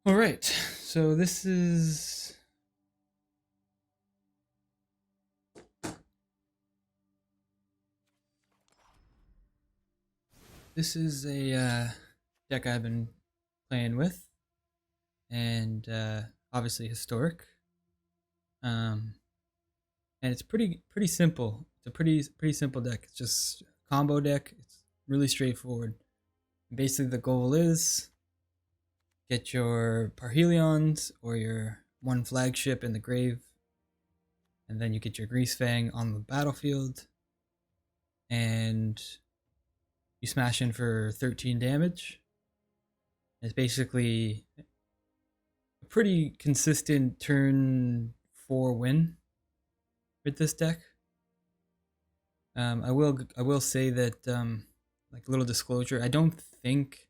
All right, so this is a deck I've been playing with, and obviously historic. Um, and it's pretty simple. It's a pretty simple deck. It's just a combo deck. It's really straightforward. Basically, the goal is get your Parhelions or your one flagship in the grave, and then you get your Greasefang on the battlefield, and you smash in for 13 damage. It's basically a pretty consistent turn 4 win with this deck. I will say that like a little disclosure, I don't think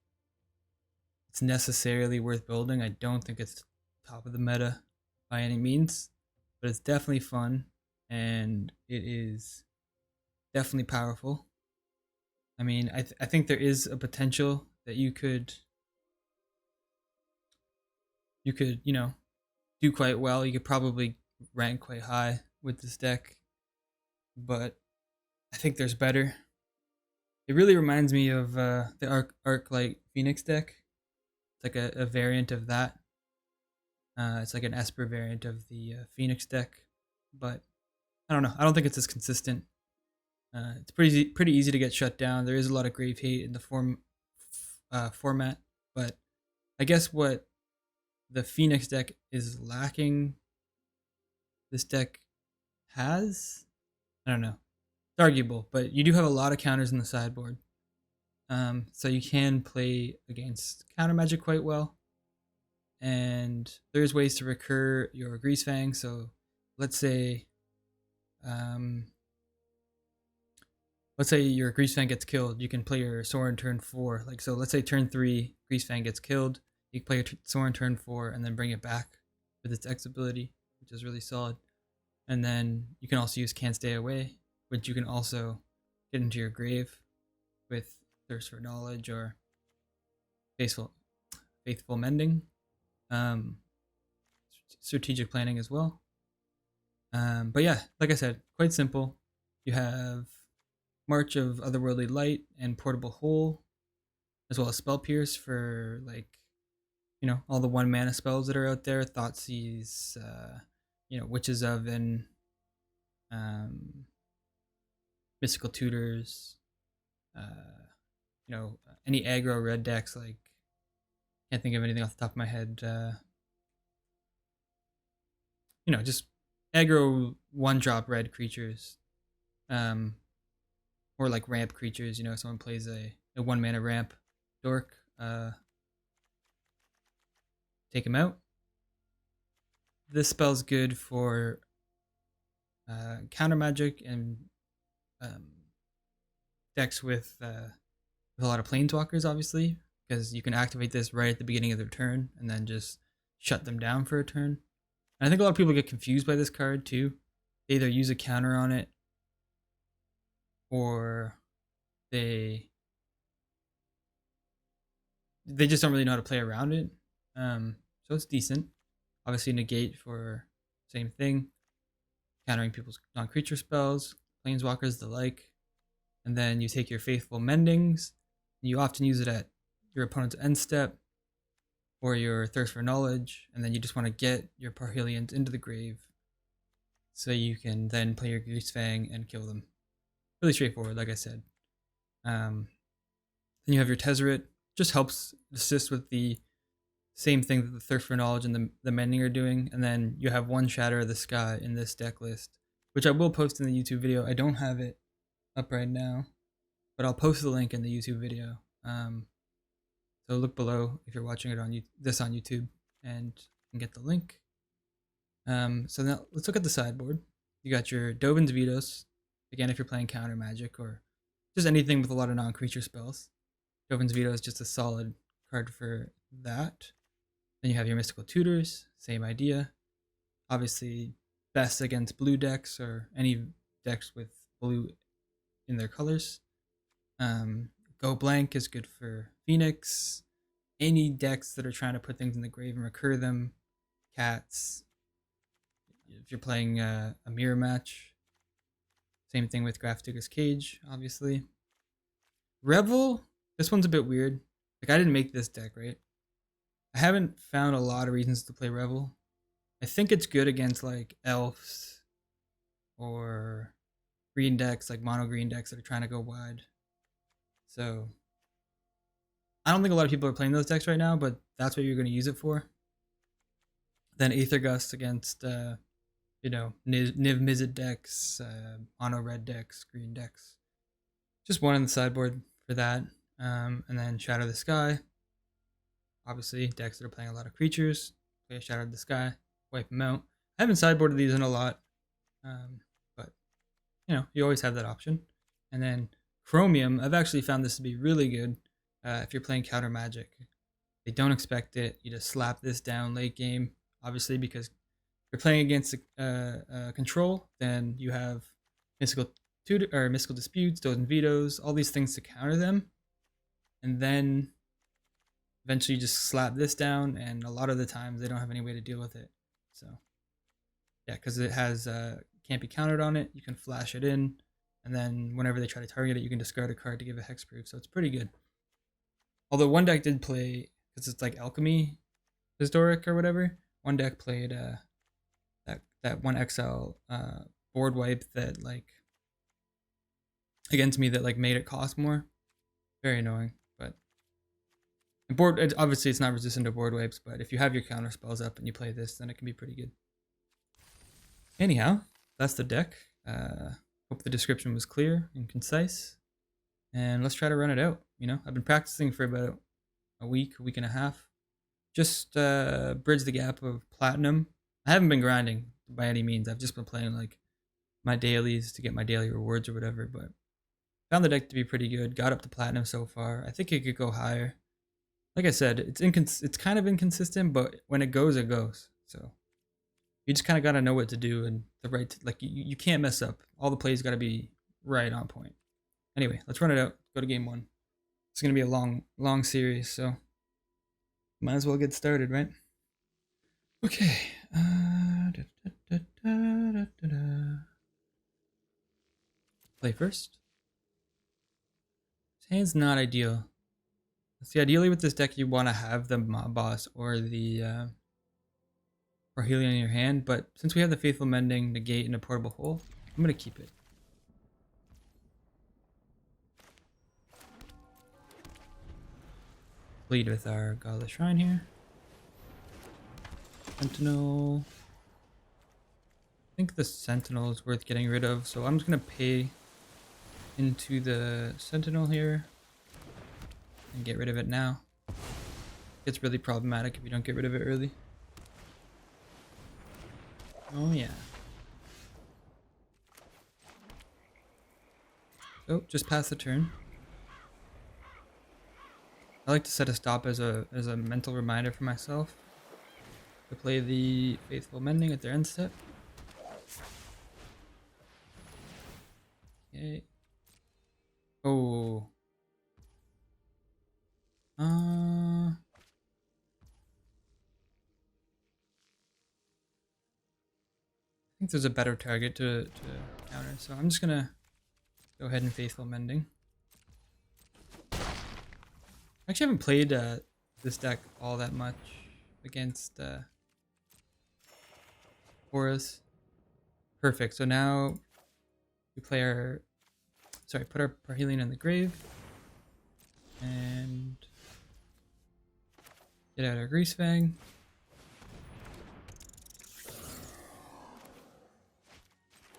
it's necessarily worth building. I don't think it's top of the meta by any means, but it's definitely fun and it is definitely powerful. I mean, I think there is a potential that you could do quite well. You could probably rank quite high with this deck, but I think there's better. It really reminds me of the Arc Light Phoenix deck. It's like a variant of that. It's like an Esper variant of the Phoenix deck, but I don't know. I don't think it's as consistent. It's pretty easy to get shut down. There is a lot of grave hate in the format, but I guess what the Phoenix deck is lacking, this deck has. I don't know. It's arguable, but you do have a lot of counters in the sideboard. So you can play against counter magic quite well. And there's ways to recur your Greasefang. So let's say um, let's say your Greasefang gets killed. You can play your Sorin turn 4. Like, so let's say turn 3, Greasefang gets killed. You can play your Sorin turn 4 and then bring it back with its X ability, which is really solid. And then you can also use Can't Stay Away, which you can also get into your grave with Thirst for Knowledge or Faithful Mending. Um, Strategic planning as well. But yeah, like I said, quite simple. You have March of Otherworldly Light and Portable Hole, as well as Spell Pierce for like, all the 1 mana spells that are out there. Thoughtseize, Witch's Oven, um, Mystical Tutors, uh, any aggro red decks. Like, can't think of anything off the top of my head. Just aggro 1-drop red creatures, or like ramp creatures. Someone plays a 1 mana ramp dork, take him out. This spell's good for counter magic and um, decks with a lot of planeswalkers, obviously, because you can activate this right at the beginning of their turn and then just shut them down for a turn. And I think a lot of people get confused by this card too. They either use a counter on it or they just don't really know how to play around it. So it's decent. Obviously, negate for same thing, countering people's non-creature spells, planeswalkers, the like. And then you take your Faithful Mendings. And you often use it at your opponent's end step or your Thirst for Knowledge, and then you just want to get your Parhelions into the grave so you can then play your Greasefang and kill them. Really straightforward, like I said. Then you have your Tezzeret. Just helps assist with the same thing that the Thirst for Knowledge and the Mending are doing. And then you have one Shatter of the Sky in this deck list, which I will post in the YouTube video. I don't have it up right now, but I'll post the link in the YouTube video. So look below if you're watching it on YouTube and get the link. So now let's look at the sideboard. You got your Dovin's Vetoes. Again, if you're playing counter magic or just anything with a lot of non-creature spells, Dovin's Veto is just a solid card for that. Then you have your Mystical Tutors, same idea. Obviously, best against blue decks or any decks with blue in their colors. Go blank is good for Phoenix. Any decks that are trying to put things in the grave and recur them. Cats. If you're playing a mirror match. Same thing with Graf Digger's Cage, obviously. Revel, this one's a bit weird. Like, I didn't make this deck, right? I haven't found a lot of reasons to play Revel. I think it's good against like elves or green decks, like mono green decks that are trying to go wide. So I don't think a lot of people are playing those decks right now, but that's what you're going to use it for. Then Aether Gust against, Niv Mizzet decks, mono red decks, green decks. Just one on the sideboard for that. And then Shadow the Sky. Obviously, decks that are playing a lot of creatures. Play a Shadow the Sky, wipe them out. I haven't sideboarded these in a lot, but you always have that option. And then Chromium, I've actually found this to be really good if you're playing counter magic. They don't expect it. You just slap this down late game, obviously, because if you're playing against control, then you have mystical disputes, Does and vetoes, all these things to counter them, and then eventually you just slap this down, and a lot of the times they don't have any way to deal with it. So yeah, because it has can't be countered on it, you can flash it in, and then whenever they try to target it, you can discard a card to give a hexproof. So it's pretty good. Although one deck did play, because it's like Alchemy Historic or whatever, one deck played that one XL board wipe that like against me that like made it cost more. Very annoying. But obviously it's not resistant to board wipes, but if you have your counter spells up and you play this, then it can be pretty good. Anyhow, that's the deck. Hope the description was clear and concise. And let's try to run it out. I've been practicing for about a week and a half. Just bridge the gap of platinum. I haven't been grinding by any means. I've just been playing like my dailies to get my daily rewards or whatever, but found the deck to be pretty good. Got up to platinum so far. I think it could go higher. Like I said, it's kind of inconsistent, but when it goes, it goes. So you just kind of got to know what to do and the right you can't mess up. All the plays got to be right on point. Anyway, let's run it out. Go to game 1. It's going to be a long series, so might as well get started, right? Okay. Play first. His hand's not ideal. See, ideally with this deck, you want to have the Mob Boss or the Parhelion in your hand, but since we have the Faithful Mending, Negate, and a Portable Hole, I'm going to keep it. Lead with our Godless Shrine here. Sentinel. I think the Sentinel is worth getting rid of, so I'm just going to pay into the Sentinel here and get rid of it now. It's really problematic if you don't get rid of it early. Oh yeah. So just pass the turn. I like to set a stop as a mental reminder for myself to play the Faithful Mending at their end step. Okay. Oh. I think there's a better target to counter, so I'm just gonna go ahead and Faithful Mending. I actually haven't played this deck all that much against auras. Perfect. So now we play put our Parhelion in the grave and get out our Greasefang.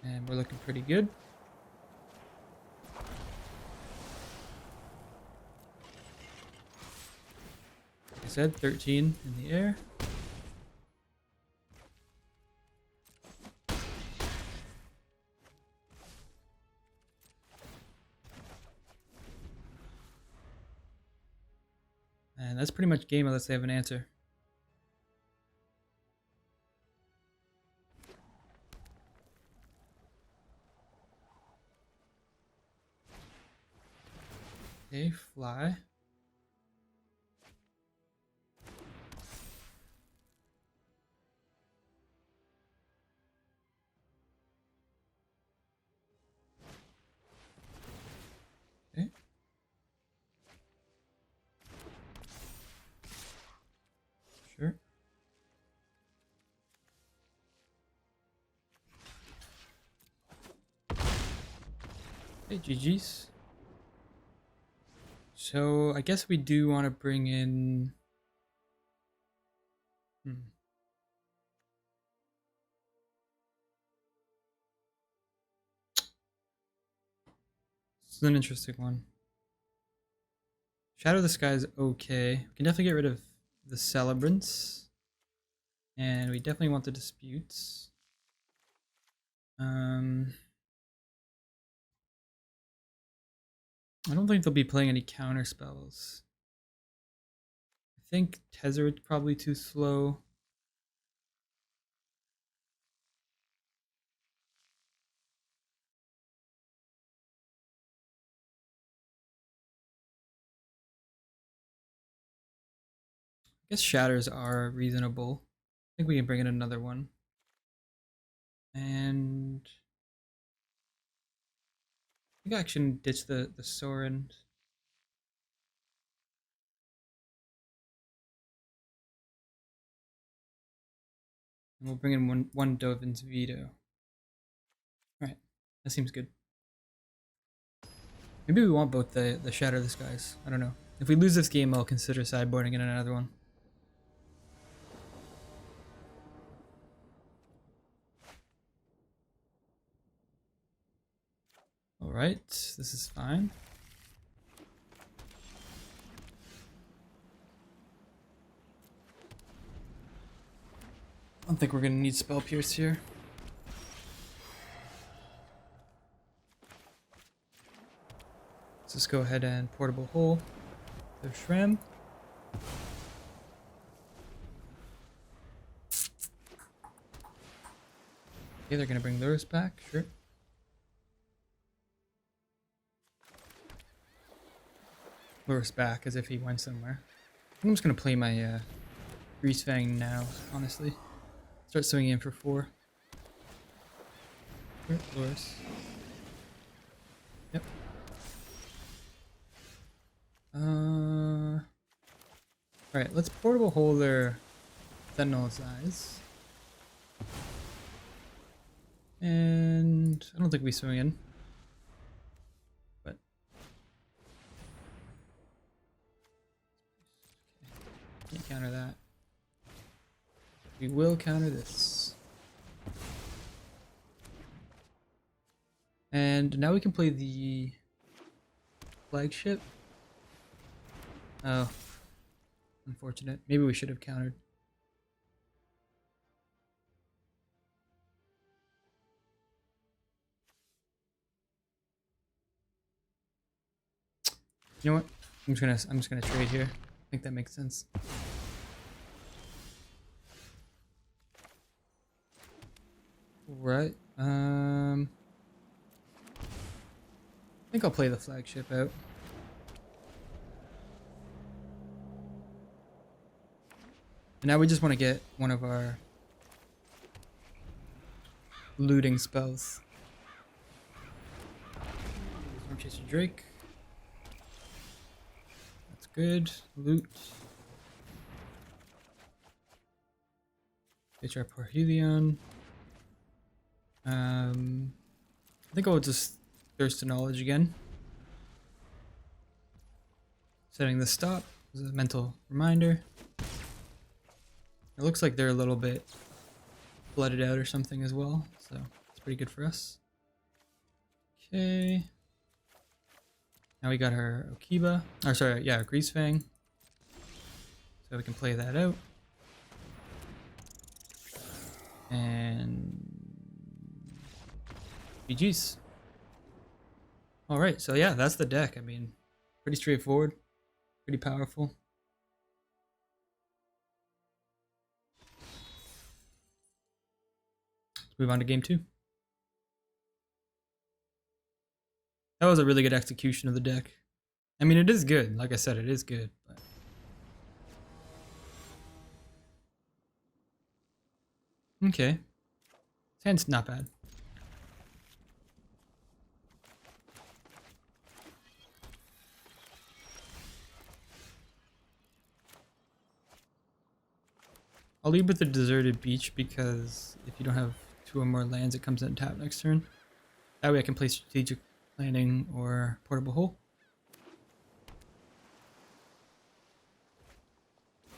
And we're looking pretty good. Like I said, 13 in the air. And that's pretty much game unless they have an answer. Okay, fly. Okay. Sure. Hey, GG's. So I guess we do want to bring in. This is an interesting one. Shadow of the Sky is okay. We can definitely get rid of the Celebrants. And we definitely want the Disputes. I don't think they'll be playing any counter spells. I think Tezzeret's probably too slow. I guess Shatters are reasonable. I think we can bring in another one. And I think I actually ditch the Sorin. And we'll bring in one Dovin's Veto. Alright, that seems good. Maybe we want both the Shatter of the Skies. I don't know. If we lose this game, I'll consider sideboarding in another one. Alright, this is fine. I don't think we're going to need Spell Pierce here. Let's just go ahead and Portable Hole. There's Shram. Okay, they're going to bring Lurrus back, sure. Lurrus back as if he went somewhere. I'm just going to play my Grease Fang now, honestly. Start swinging in for 4. Sure, Lurrus. Yep. Alright, let's Portable Hole their Sentinel's Eyes. And I don't think we swing in. But okay. Can't counter that. We will counter this. And now we can play the flagship. Oh. Unfortunate. Maybe we should have countered. You know what? I'm just gonna trade here. I think that makes sense. Right. I think I'll play the flagship out. And now we just want to get one of our looting spells. Storm Chaser Drake. That's good. Loot. HR Parhelion. I think I'll just Thirst to Knowledge again. Setting the stop as a mental reminder. It looks like they're a little bit flooded out or something as well, so it's pretty good for us. Okay. Now we got our Okiba, or sorry, yeah, our Grease Fang. So we can play that out. And GG's. Alright, so yeah, that's the deck. I mean, pretty straightforward, pretty powerful. Let's move on to game 2. That was a really good execution of the deck. I mean, it is good. Like I said, it is good. But okay, this hand's not bad. I'll lead with the deserted beach because if you don't have 2 or more lands, it comes in tap next turn. That way I can play strategic planning or portable hole.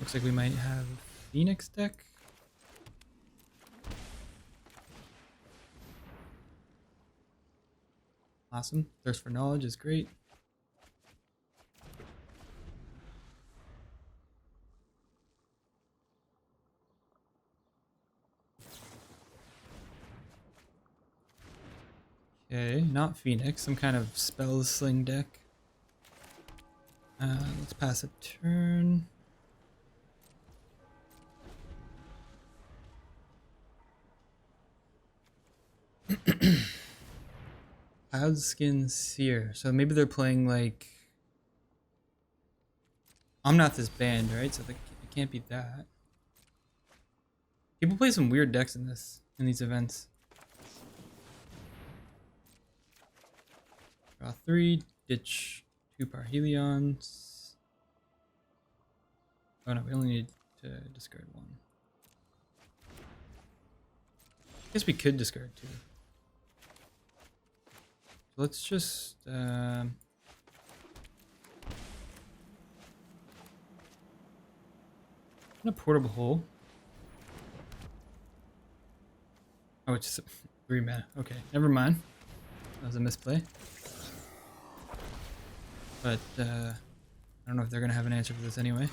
Looks like we might have Phoenix deck. Awesome. Thirst for knowledge is great. Okay, not Phoenix, some kind of spell sling deck. Let's pass a turn. Cloudskin Seer. So maybe they're playing like Omnath banned, right? So it can't be that. People play some weird decks in these events. Draw 3, ditch 2 Parhelions. Oh no, we only need to discard 1. I guess we could discard 2. So let's just a portable hole. Oh, it's 3 mana. Okay, never mind. That was a misplay. But I don't know if they're gonna have an answer for this anyway.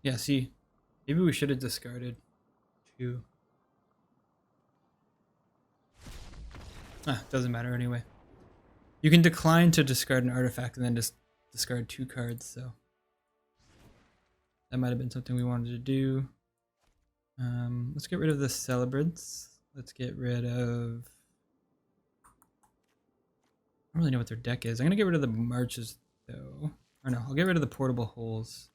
Yeah, see, maybe we should have discarded 2. Doesn't matter anyway. You can decline to discard an artifact and then just discard 2 cards, so that might have been something we wanted to do. Let's get rid of the Celebrants. Let's get rid of... I don't really know what their deck is. I'm gonna get rid of the Marches though. Or no, I'll get rid of the portable holes.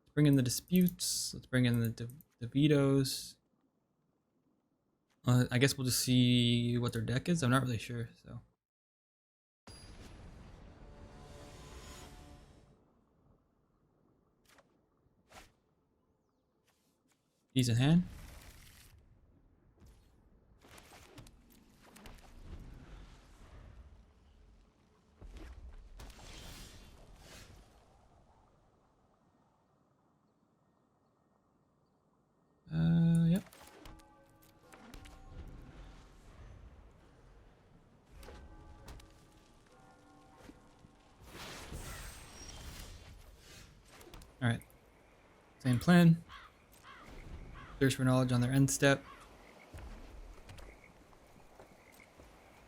Let's bring in the Disputes. Let's bring in the Vetoes. I guess we'll just see what their deck is. I'm not really sure, so. These in hand. Yep. All right. Same plan. Thirst for knowledge on their end step.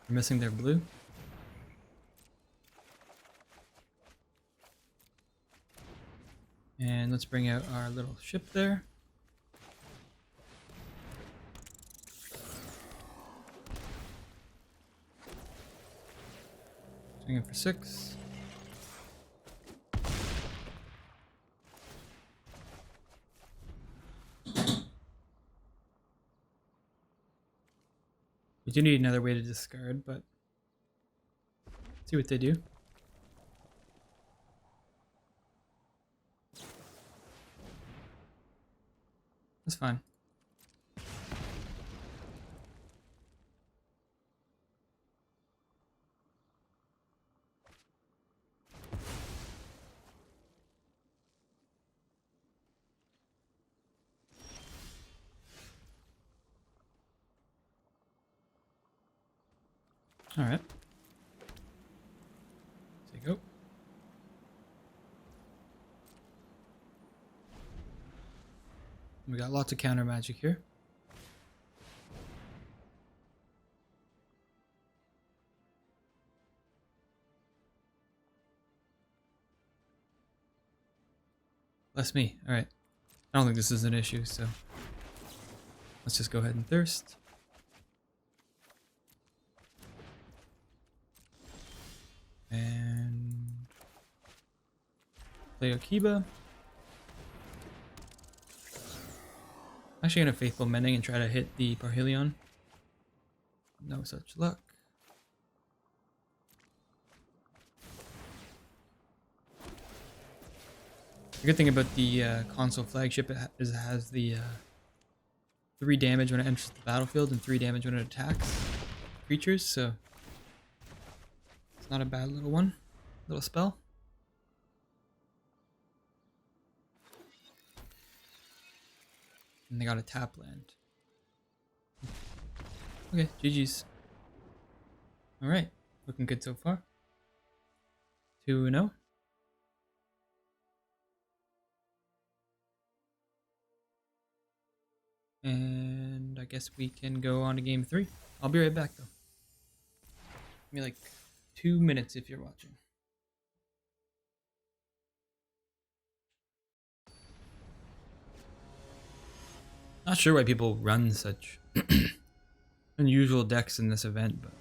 We're missing their blue. And let's bring out our little ship there. Swinging for 6. We do need another way to discard, but let's see what they do. That's fine. All right. There you go. We got lots of counter magic here. Bless me. Alright. I don't think this is an issue, so let's just go ahead and thirst. And play Okiba. Actually gonna Faithful Mending and try to hit the Parhelion. No such luck. The good thing about the console flagship is it has the 3 damage when it enters the battlefield and 3 damage when it attacks creatures, so it's not a bad little spell. And they got a tap land. Okay, GG's. Alright, looking good so far. 2-0. And I guess we can go on to game 3. I'll be right back though. Give me like 2 minutes if you're watching. Not sure why people run such unusual decks in this event, but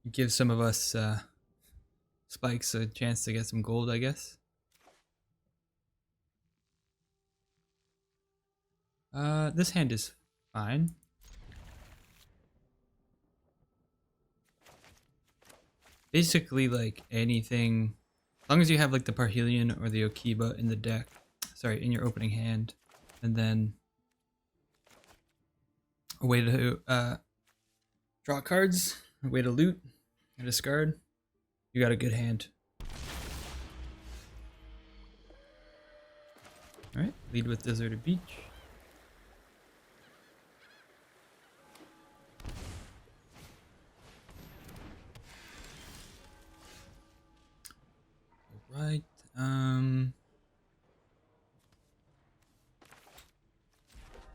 it gives some of us spikes a chance to get some gold, I guess. This hand is fine. Basically, like anything, as long as you have like the Parhelion or the Okiba in the deck, sorry, in your opening hand, and then a way to draw cards, a way to loot and discard, you got a good hand. Alright, lead with Deserted Beach. Alright,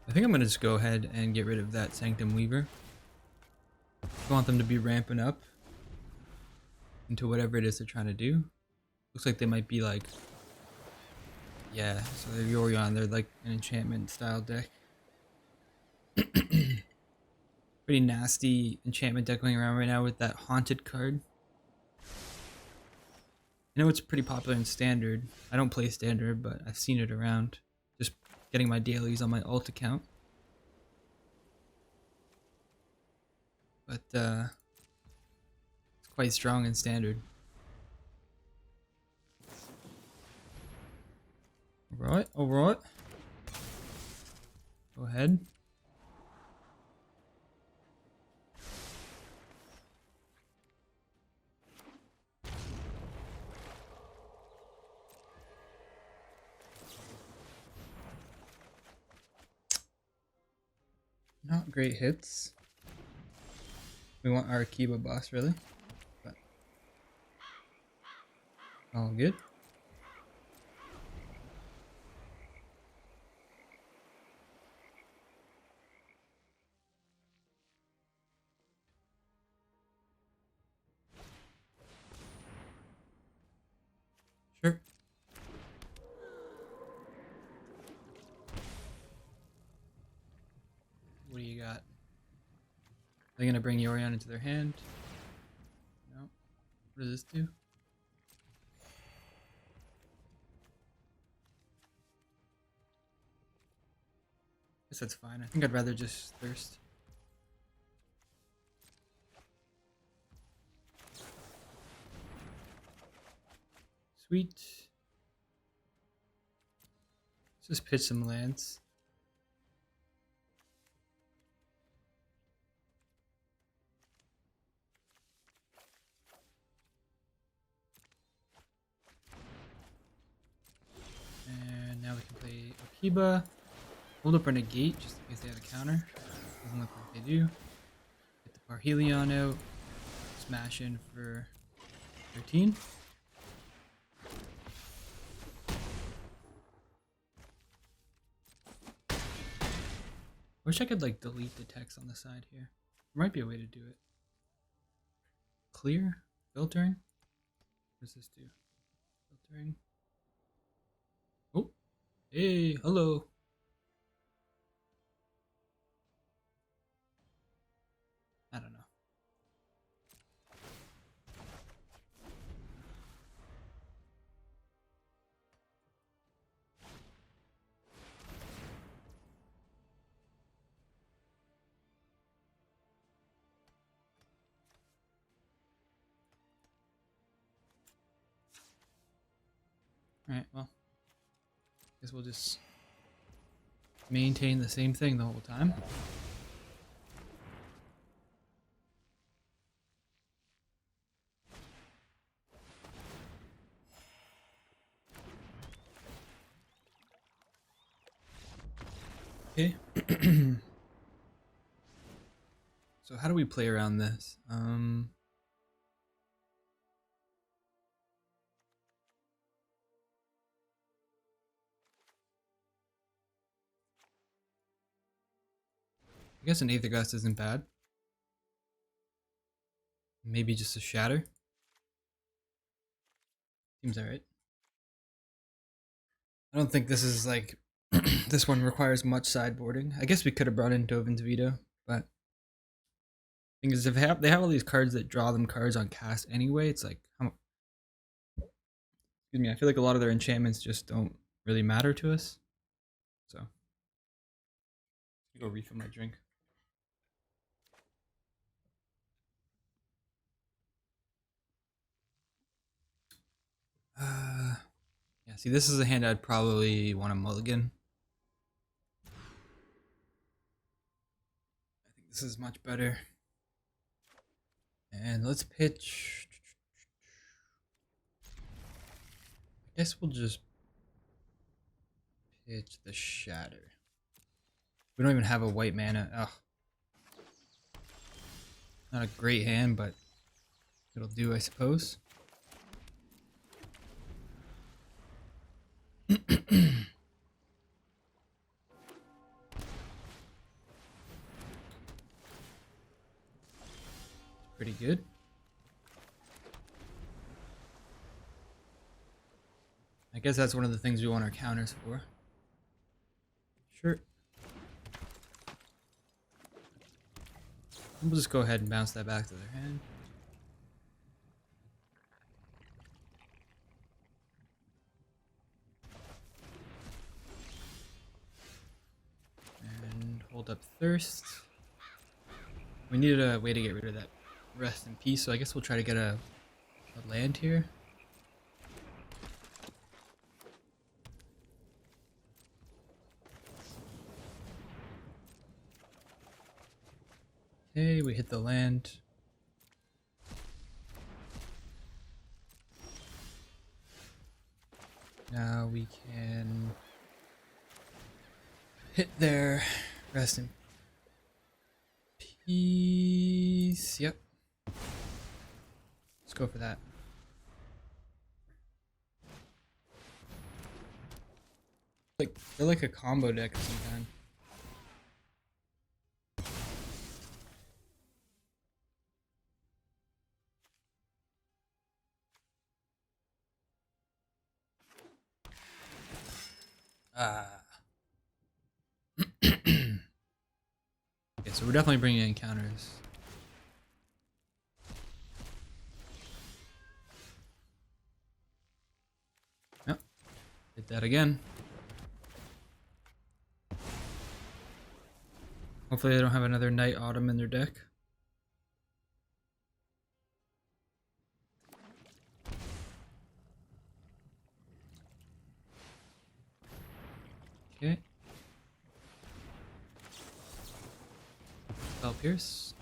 I think I'm gonna just go ahead and get rid of that Sanctum Weaver. I want them to be ramping up into whatever it is they're trying to do. Looks like they might be like, yeah, so they're Yorion, they're like an enchantment style deck. Pretty nasty enchantment deck going around right now with that Haunted card. I know it's pretty popular in Standard. I don't play Standard, but I've seen it around. Just getting my dailies on my alt account. But it's quite strong in Standard. Alright, alright. Go ahead. Not great hits. We want our Okiba boss, really. But all good. Sure. What do you got? Are they gonna bring Yorion into their hand? No. What does this do? Guess that's fine. I think I'd rather just thirst. Sweet. Let's just pitch some lands. And now we can play Okiba. Hold up or negate just in case they have a counter. Doesn't look like they do. Get the Parhelion out. Smash in for 13. Wish I could like delete the text on the side here. There might be a way to do it. Clear? Filtering? What does this do? Filtering. Oh, hey, hello. I don't know. Alright, well, guess we'll just maintain the same thing the whole time. Okay. So how do we play around this? I guess an Aether Gust isn't bad. Maybe just a Shatter. Seems alright. I don't think this is like this one requires much sideboarding. I guess we could have brought in Dovin's Veto, but thing is, if they have all these cards that draw them cards on cast anyway, it's like, excuse me, I feel like a lot of their enchantments just don't really matter to us. So, go refill my drink. Yeah. See, this is a hand I'd probably want to mulligan. I think this is much better. And let's pitch. I guess we'll just pitch the Shatter. We don't even have a white mana. Ugh. Not a great hand, but it'll do, I suppose. Pretty good. I guess that's one of the things we want our counters for. Sure. We'll just go ahead and bounce that back to their hand. And hold up Thirst. We needed a way to get rid of that Rest in Peace, so I guess we'll try to get a land here. Okay, we hit the land. Now we can hit their Rest in Peace. Yep. Let's go for that. Like they're like a combo deck of some kind. Okay, so we're definitely bringing in counters. Yep. Hit that again. Hopefully they don't have another Night Autumn in their deck. Okay. Spell Pierce.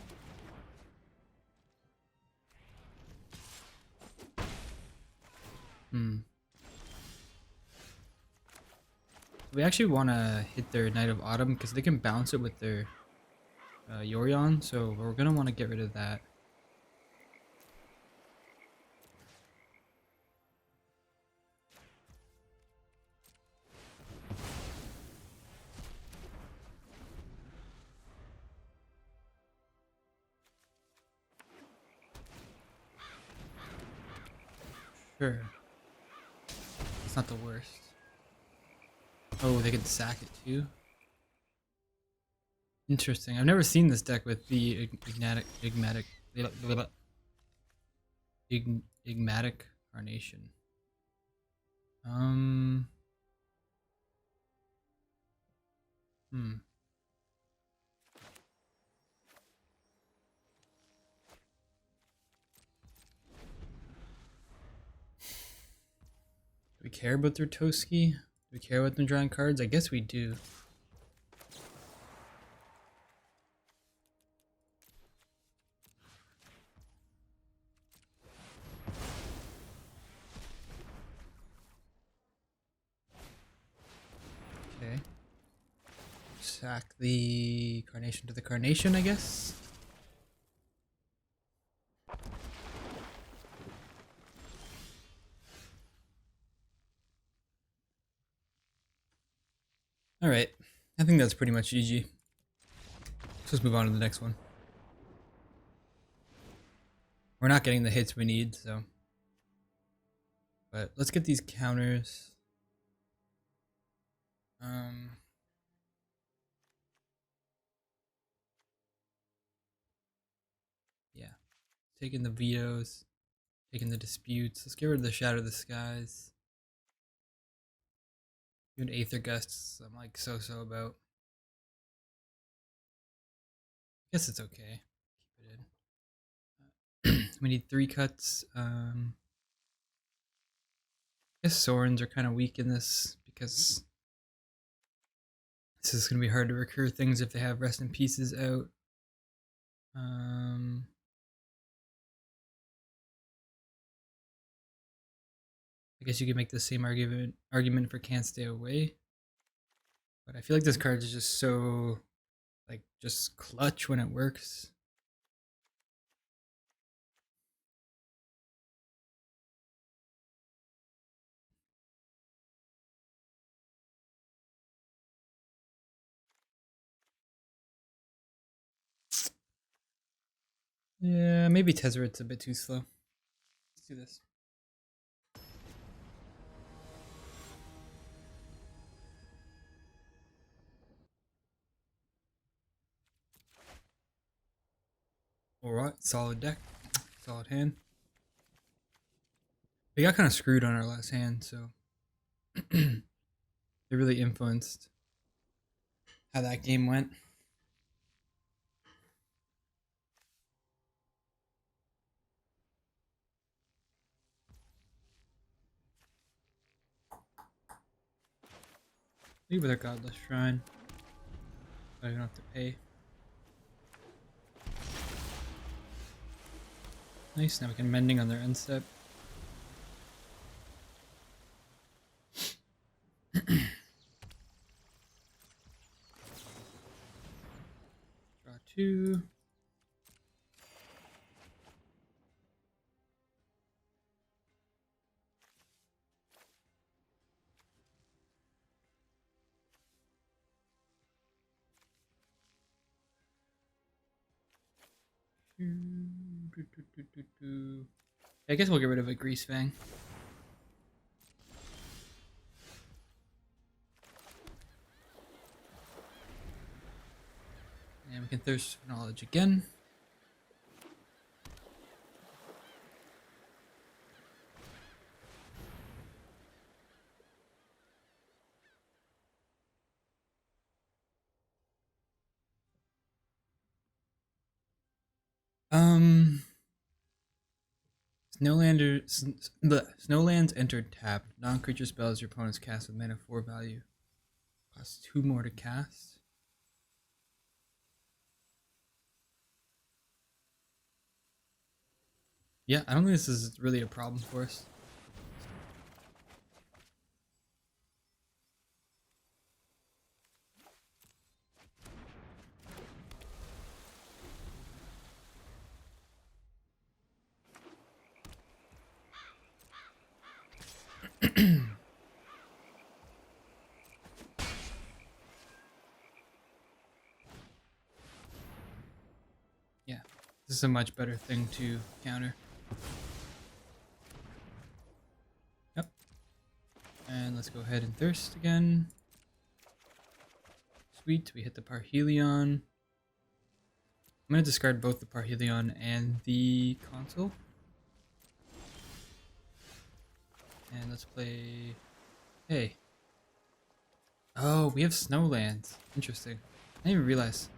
We actually want to hit their Night of Autumn because they can bounce it with their Yorion, so we're going to want to get rid of that. Sure. It's not the worst. Oh, they can sack it too? Interesting. I've never seen this deck with the Igmatic Carnation. Um. Hmm. Do we care about their Toski? Do we care about them drawing cards? I guess we do. Okay. Sack the Carnation to the Carnation, I guess. Alright. I think that's pretty much GG. Let's move on to the next one. We're not getting the hits we need, so. But let's get these counters. Yeah. Taking the vetoes. Taking the disputes. Let's get rid of the Shadow of the Skies. Even Aether Gusts, I'm like so about. I guess it's okay. Keep it in. We need 3 cuts. I guess Sorens are kind of weak in this because this is going to be hard to recur things if they have Rest in Pieces out. I guess you could make the same argument for Can't Stay Away. But I feel like this card is just so, like, just clutch when it works. Yeah, maybe Tezzeret's a bit too slow. Let's do this. Alright, solid deck. Solid hand. We got kind of screwed on our last hand, so it really influenced how that game went. Leave with our Godless Shrine. I don't have to pay. Nice, now we can Mending on their end step. Draw 2. I guess we'll get rid of a Grease Fang. And we can Thirst for Knowledge again. Snowlands entered tapped. Non-creature spells your opponent's cast with mana 4 value. Costs 2 more to cast. Yeah, I don't think this is really a problem for us. Yeah, this is a much better thing to counter. let's go ahead and thirst again. Sweet, we hit the Parhelion. I'm going to discard both the Parhelion and the console. And let's play... Hey. Oh, we have Snowlands. Interesting. I didn't even realize.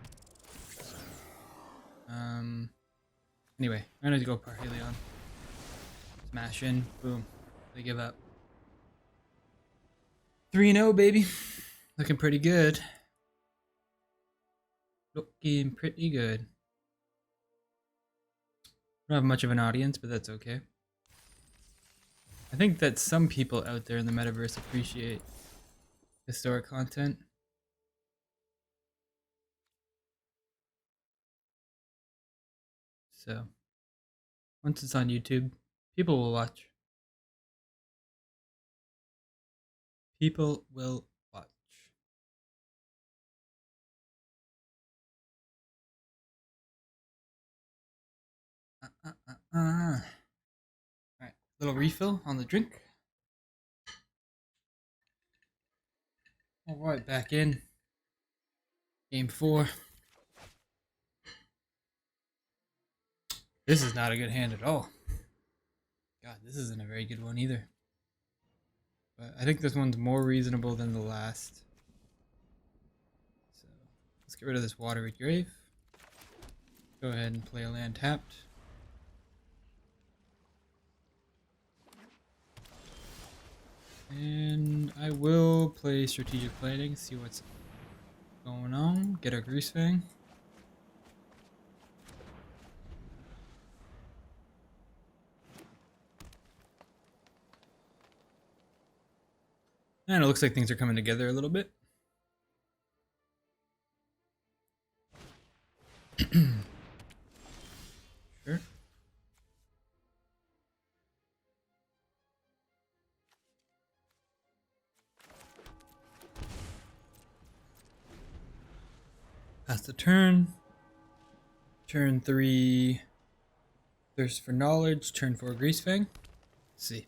Anyway, I'm going to go Parhelion. Smash in. Boom. They give up. 3-0, baby. Looking pretty good. Looking pretty good. Don't have much of an audience, but that's okay. I think that some people out there in the metaverse appreciate historic content. So, once it's on YouTube, people will watch. People will watch. Alright, little refill on the drink. Alright, back in. Game 4. This is not a good hand at all. God, this isn't a very good one either. But I think this one's more reasonable than the last. So let's get rid of this watery grave. Go ahead and play a land tapped. And I will play strategic planning, see what's going on. Get our Grease Fang. And it looks like things are coming together a little bit. Sure. Pass the turn. Turn 3, Thirst for Knowledge. Turn 4, Grease Fang. Let's see.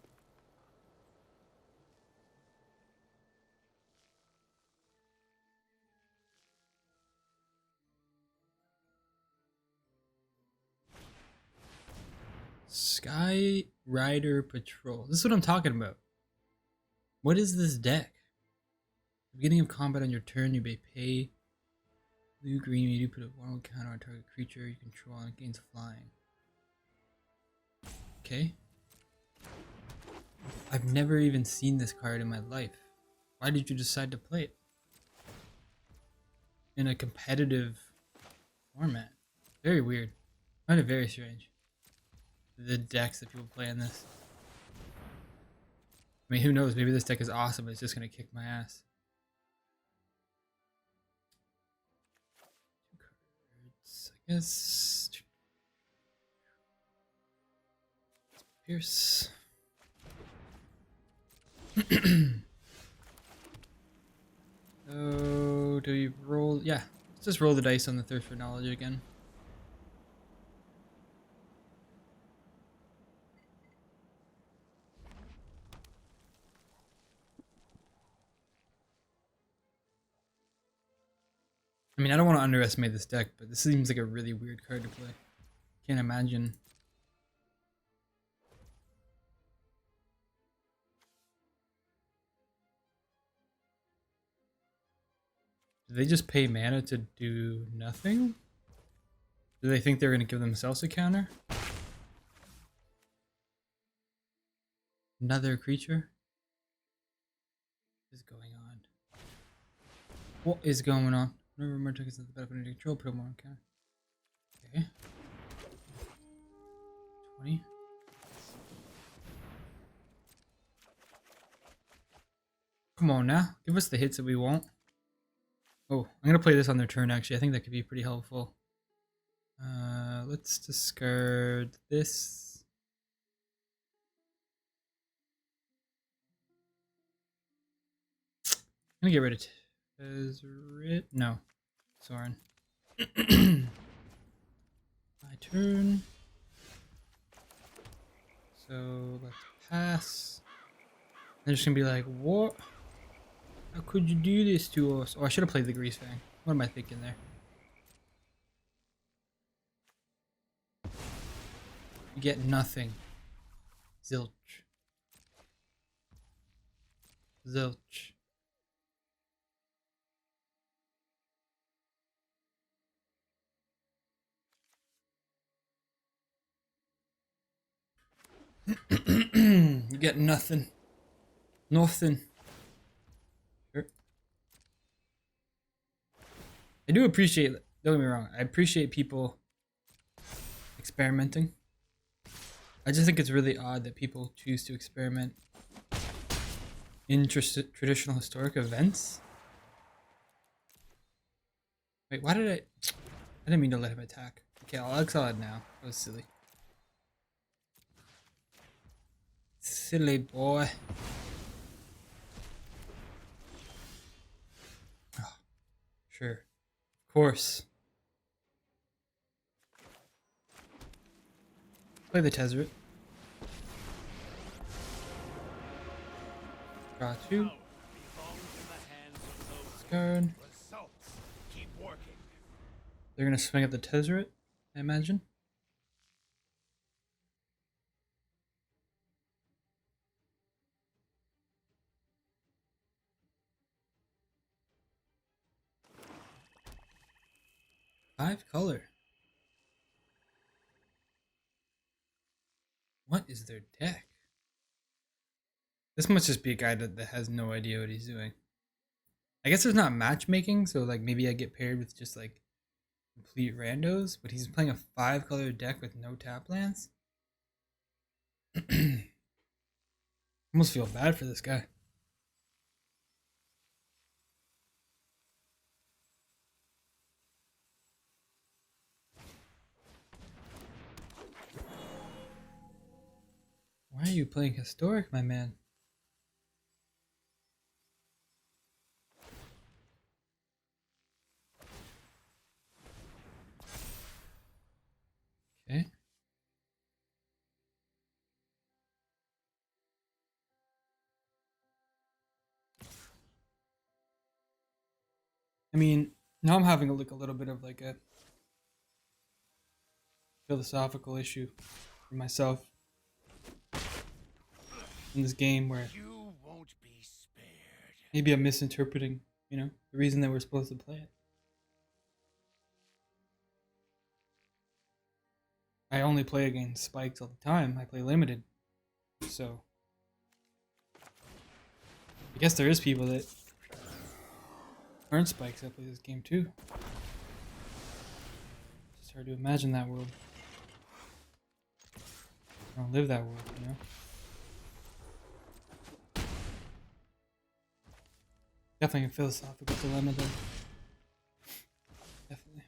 Sky Rider Patrol. This is what I'm talking about. What is this deck? At the beginning of combat on your turn, you may pay blue green. You do put a 1/1 counter on target creature you control and it gains flying. Okay. I've never even seen this card in my life. Why did you decide to play it in a competitive format? Very weird. I find it very strange. The decks that people play in this. I mean, who knows? Maybe this deck is awesome. It's just going to kick my ass. 2 cards, I guess. Pierce. So, do we roll? Yeah, let's just roll the dice on the Thirst for Knowledge again. I mean, I don't want to underestimate this deck, but this seems like a really weird card to play. Can't imagine. Do they just pay mana to do nothing? Do they think they're going to give themselves a counter? Another creature? What is going on? What is going on? Whenever more tokens at the battlefield under control, put more on counter. Okay. 20. Come on now. Give us the hits that we want. Oh, I'm going to play this on their turn, actually. I think that could be pretty helpful. Let's discard this. I'm going to get rid of Tezzeret. No. Soren. My turn. So let's pass. They're just gonna be like, what? How could you do this to us? Oh, I should have played the Grease Fang. What am I thinking there? You get nothing. Zilch. Zilch. You get nothing. Nothing. Sure. I do appreciate, don't get me wrong, I appreciate people experimenting. I just think it's really odd that people choose to experiment in traditional historic events. Wait, why did I didn't mean to let him attack. Okay, I'll exile it now. That was silly. Silly boy. Oh, sure. Of course. Play the Tezzeret. Draw 2. Discard. They're gonna swing at the Tezzeret, I imagine. Five color. What is their deck? This must just be a guy that has no idea what he's doing. I guess there's not matchmaking, so like maybe I get paired with just like complete randos, but he's playing a 5-color deck with no tap lands. I almost feel bad for this guy. Why are you playing historic, my man? Okay. I mean, now I'm having a little bit of like a philosophical issue for myself in this game where You won't be spared. maybe I'm misinterpreting, the reason that we're supposed to play it. I only play against spikes all the time. I play limited. So I guess there is people that aren't spikes that play this game too. It's hard to imagine that world. I don't live that world, Definitely a philosophical dilemma though. Definitely.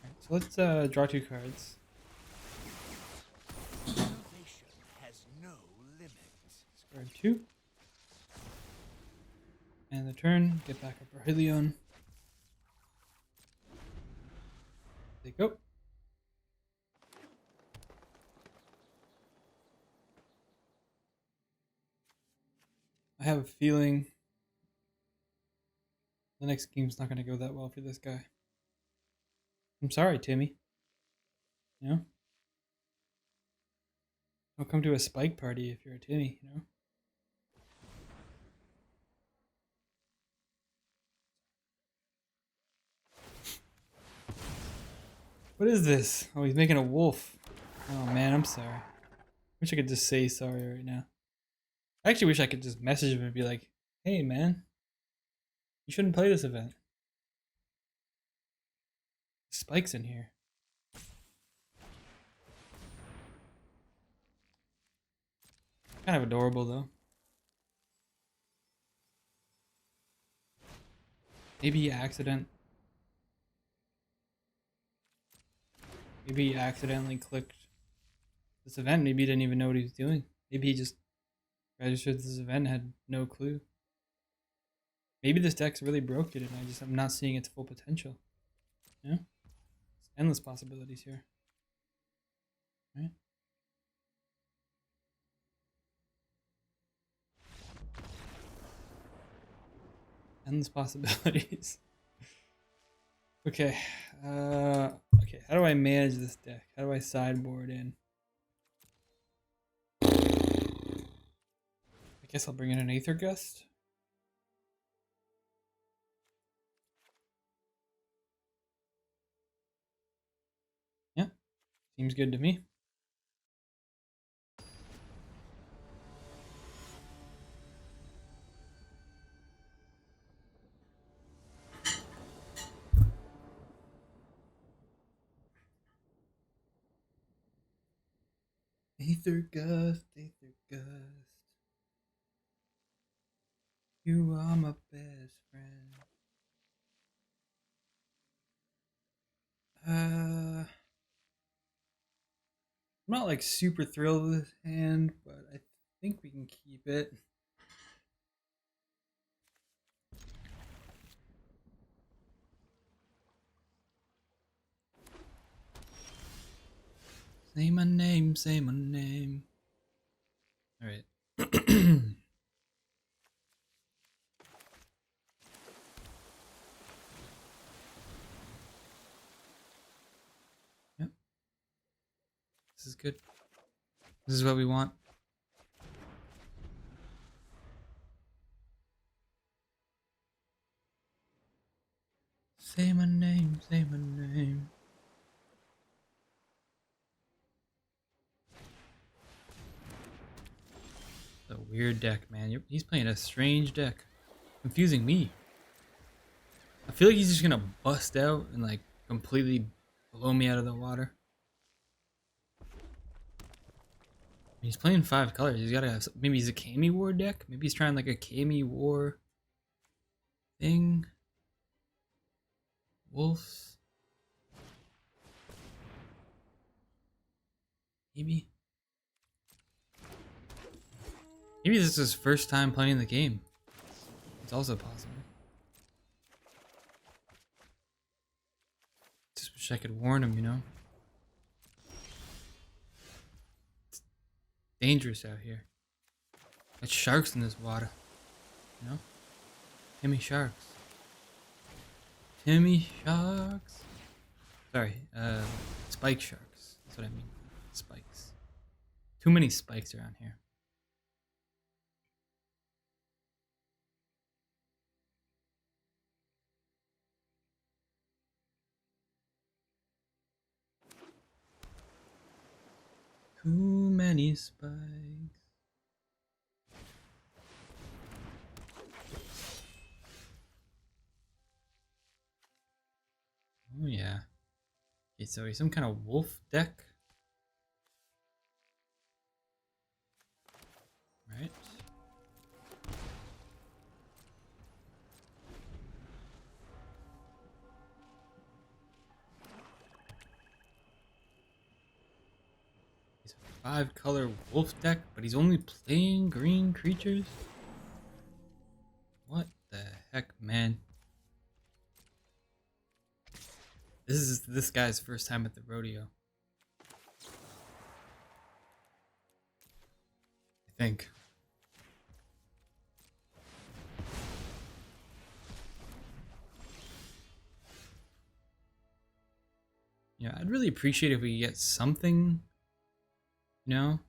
Alright, so let's draw 2 cards. Innovation has no limits. Discard 2. And the turn, get back up our Hylion. There you go. I have a feeling the next game's not going to go that well for this guy. I'm sorry, Timmy. Don't come to a spike party if you're a Timmy, What is this? Oh, he's making a wolf. Oh man, I'm sorry. Wish I could just say sorry right now. I actually wish I could just message him and be like, hey man, you shouldn't play this event. Spike's in here. Kind of adorable though. Maybe he accidentally clicked this event. Maybe he didn't even know what he was doing. Maybe he just registered this event and had no clue. Maybe this deck's really broken and I'm not seeing its full potential. There's endless possibilities here. Right? Endless possibilities. Okay. Okay. How do I manage this deck? How do I sideboard in? I guess I'll bring in an Aether Gust. Yeah, seems good to me. Aether Gust, Aether Gust. You are my best friend. I'm not like super thrilled with this hand, but I think we can keep it. Say my name, say my name. All right. Yep. This is good. This is what we want. Say my name, say my name. It's a weird deck, man. He's playing a strange deck. Confusing me. I feel like he's just gonna bust out and like completely blow me out of the water. He's playing 5 colors. He's gotta have. Maybe he's a Kami War deck. Maybe he's trying like a Kami War thing. Wolves. Maybe. Maybe this is his first time playing the game. It's also possible. Just wish I could warn him, you know? It's dangerous out here. Got sharks in this water. You know? Timmy sharks. Timmy sharks. Sorry, spike sharks. That's what I mean. Spikes. Too many spikes around here. Too many spikes. Oh yeah. Okay, so he's some kind of wolf deck. Right? He's a 5-color wolf deck, but he's only playing green creatures? What the heck, man? This is this guy's first time at the rodeo. I think. Yeah, I'd really appreciate if we could get something, you know?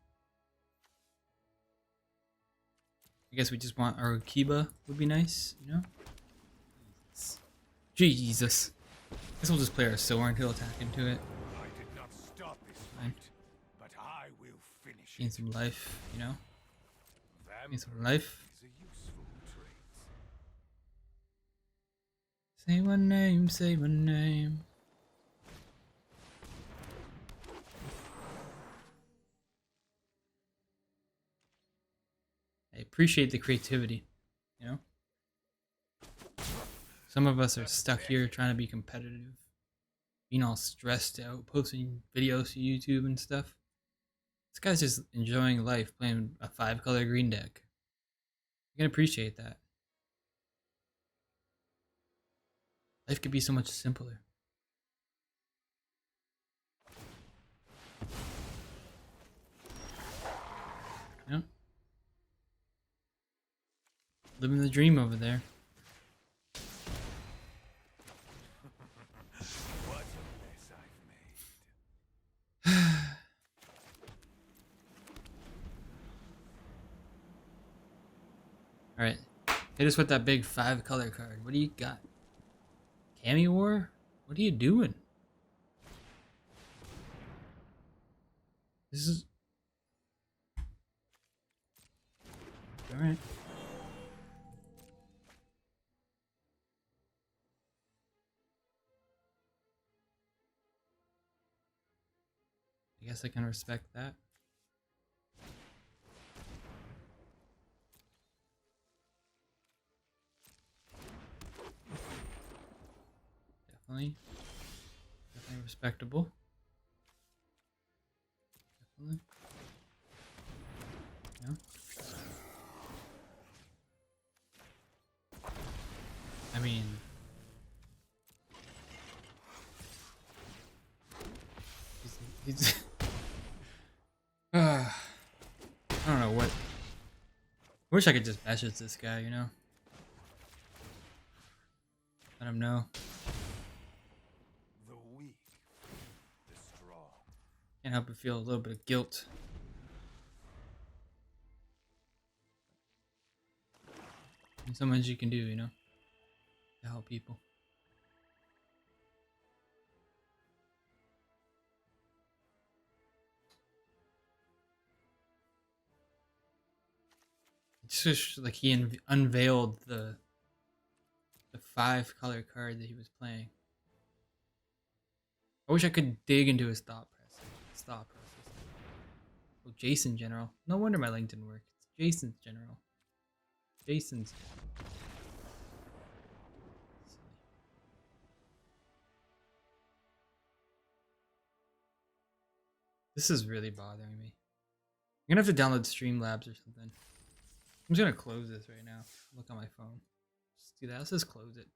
I guess we just want our Okiba would be nice, you know? Jesus. I guess we'll just play our sword and he'll attack into it. I did not start this Fine. fight, but I will finish Gain it. some life, you know? Gain some Vampire life. is a useful trait. Say my name, say my name. I appreciate the creativity, you know? Some of us are stuck here trying to be competitive, being all stressed out, posting videos to YouTube and stuff. This guy's just enjoying life playing a 5-color green deck. You can appreciate that. Life could be so much simpler. You know? Living the dream over there. Hit us with that big 5-color card. What do you got? Cameo War? What are you doing? This is... Alright. I guess I can respect that. Definitely. Definitely respectable. Definitely. Yeah. I mean... He's I don't know what... I wish I could just message this guy, you know? Let him know. The weak, the strong. Can't help but feel a little bit of guilt. There's so much you can do, you know? To help people. It's just like he unveiled the 5-color card that he was playing. I wish I could dig into his thought process. Oh, Jason General. No wonder my link didn't work. It's Jason's General. Jason's. This is really bothering me. I'm gonna have to download Streamlabs or something. I'm just gonna close this right now. Look on my phone. Just do that. Let's just close it.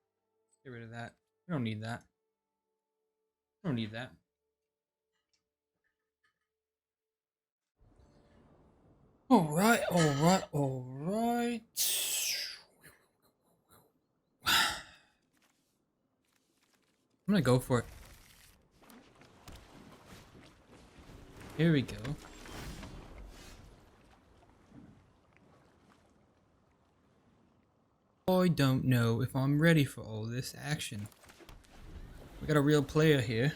Get rid of that. We don't need that. We don't need that. Alright, alright, alright. I'm gonna go for it. Here we go. I don't know if I'm ready for all this action. We got a real player here.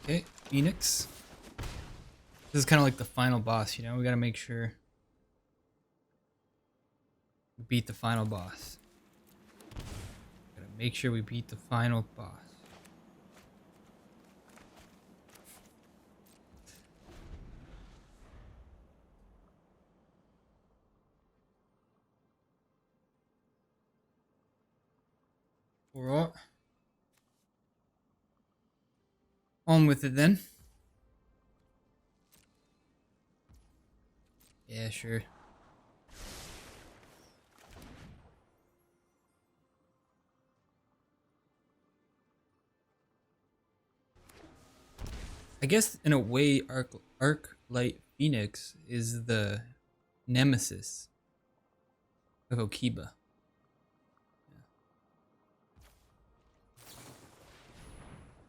Okay, Phoenix. This is kind of like the final boss, you know? We gotta make sure we beat the final boss. Gotta make sure we beat the final boss. Alright. On with it then. Yeah, sure. I guess in a way, Arc Light Phoenix is the nemesis of Okiba.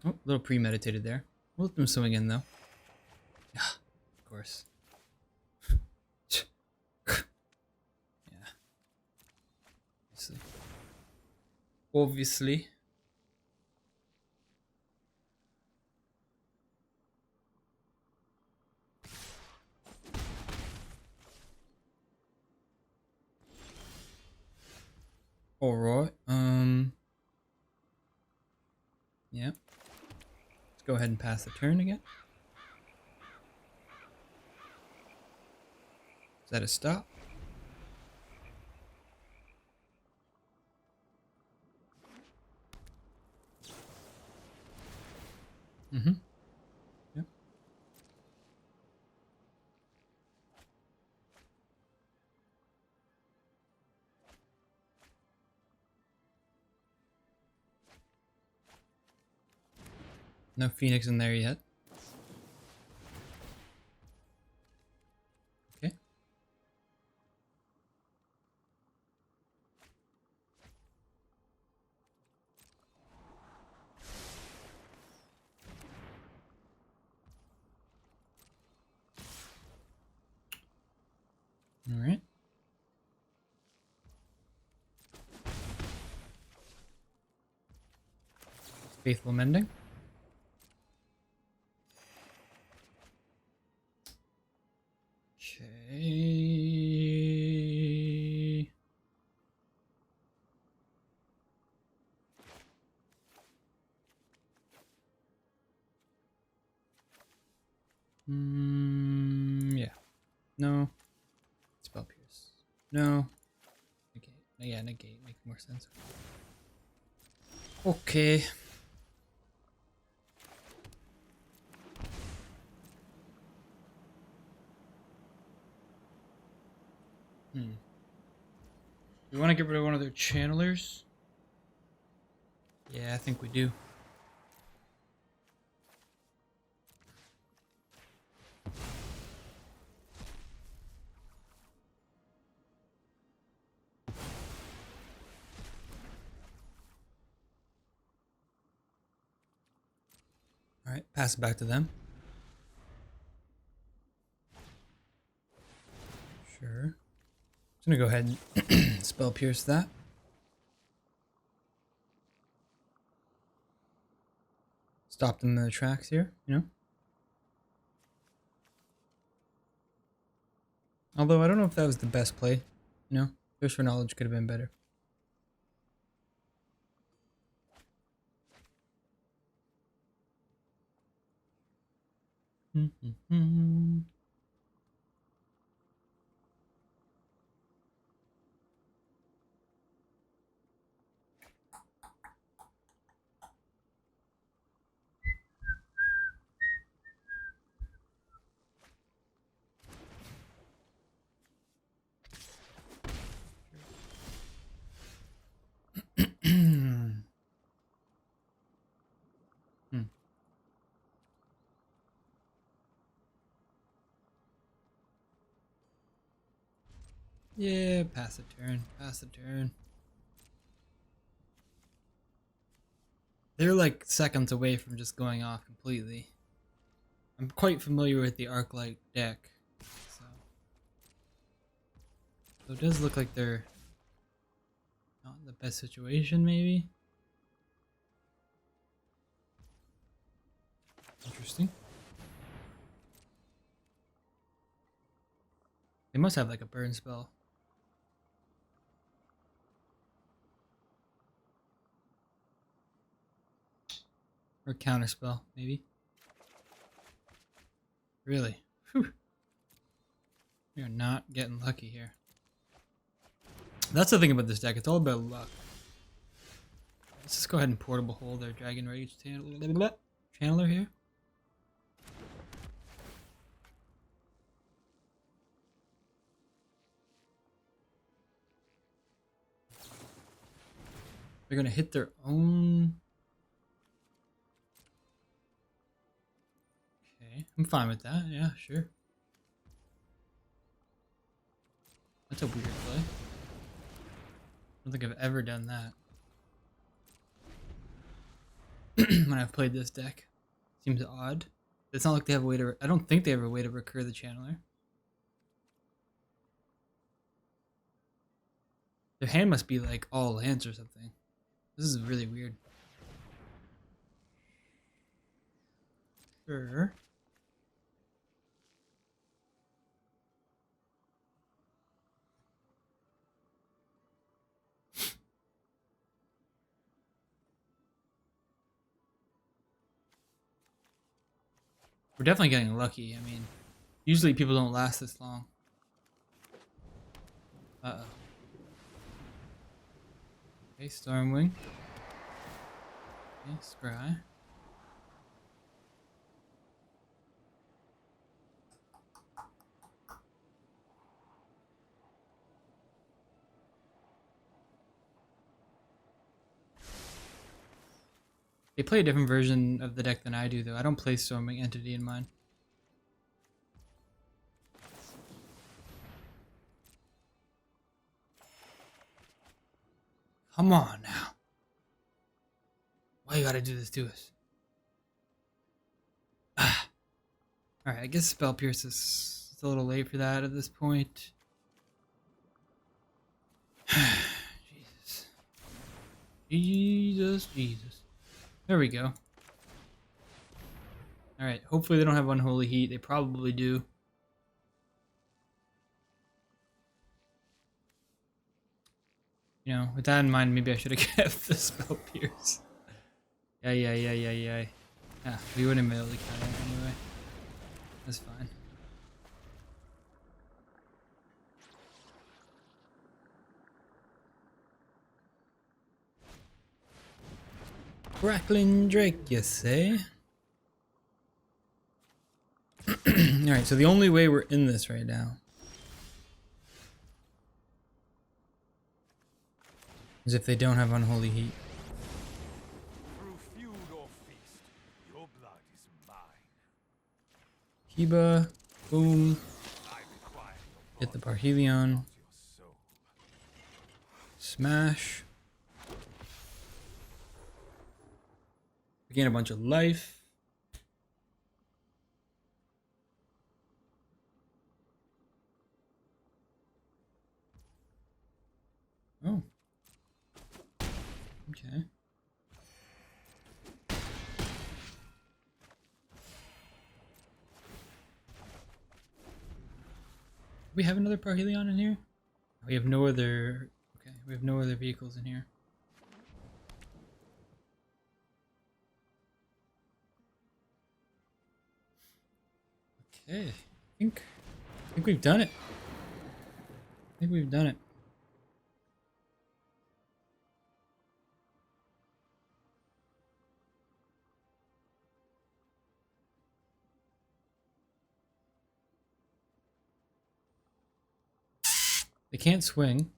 Oh, a little premeditated there. We'll let them swing in though. Yeah, of course. Yeah. Obviously. Alright, yeah. Let's go ahead and pass the turn again. Is that a stop? Mm-hmm. Yep. No Phoenix in there yet. Okay. Faithful Mending. Okay. Yeah. No. Spell Pierce. No. Negate. Yeah, negate makes more sense. Okay. We want to get rid of one of their channelers. Yeah, I think we do. All right, pass it back to them. Sure. Just gonna go ahead and spell pierce that. Stop them in their tracks here, you know? Although I don't know if that was the best play, you know? Pierce for knowledge could have been better. Yeah, pass the turn. Pass the turn. They're like seconds away from just going off completely. I'm quite familiar with the Arc-Light deck. So it does look like they're not in the best situation, maybe? Interesting. They must have like a burn spell. Or counter spell, maybe. Really? Whew. You're not getting lucky here. That's the thing about this deck, it's all about luck. Let's just go ahead and portable hold our Dragon Rage channeler here. They're gonna hit their own. Okay, I'm fine with that. Yeah, sure. That's a weird play. I don't think I've ever done that when I've played this deck. Seems odd. It's not like they have a way to. I don't think they have a way to recur the channeler. Their hand must be like all lands or something. This is really weird. Sure. We're definitely getting lucky. I mean, usually people don't last this long. Uh-oh. Okay, Stormwing. Okay, Scry. They play a different version of the deck than I do, though. I don't play Stormwing Entity in mine. Come on now. Why you gotta do this to us? Ah. Alright, I guess Spell Pierce is it's a little late for that at this point. Jesus. Jesus, Jesus. There we go. Alright, hopefully they don't have Unholy Heat. They probably do. You know, with that in mind, maybe I should have kept the Spell Pierce. Yeah. Yeah, we wouldn't be able to count it anyway. That's fine. Crackling Drake, you say? Alright, so the only way we're in this right now is if they don't have Unholy Heat. Through feud or feast, your blood is mine. Okiba, boom, I require your hit the body, Parhelion, not your soul. smash. We gain a bunch of life. Oh. Okay. We have another Parhelion in here? We have no other... Okay, we have no other vehicles in here. Okay, I think we've done it. I think we've done it. They can't swing.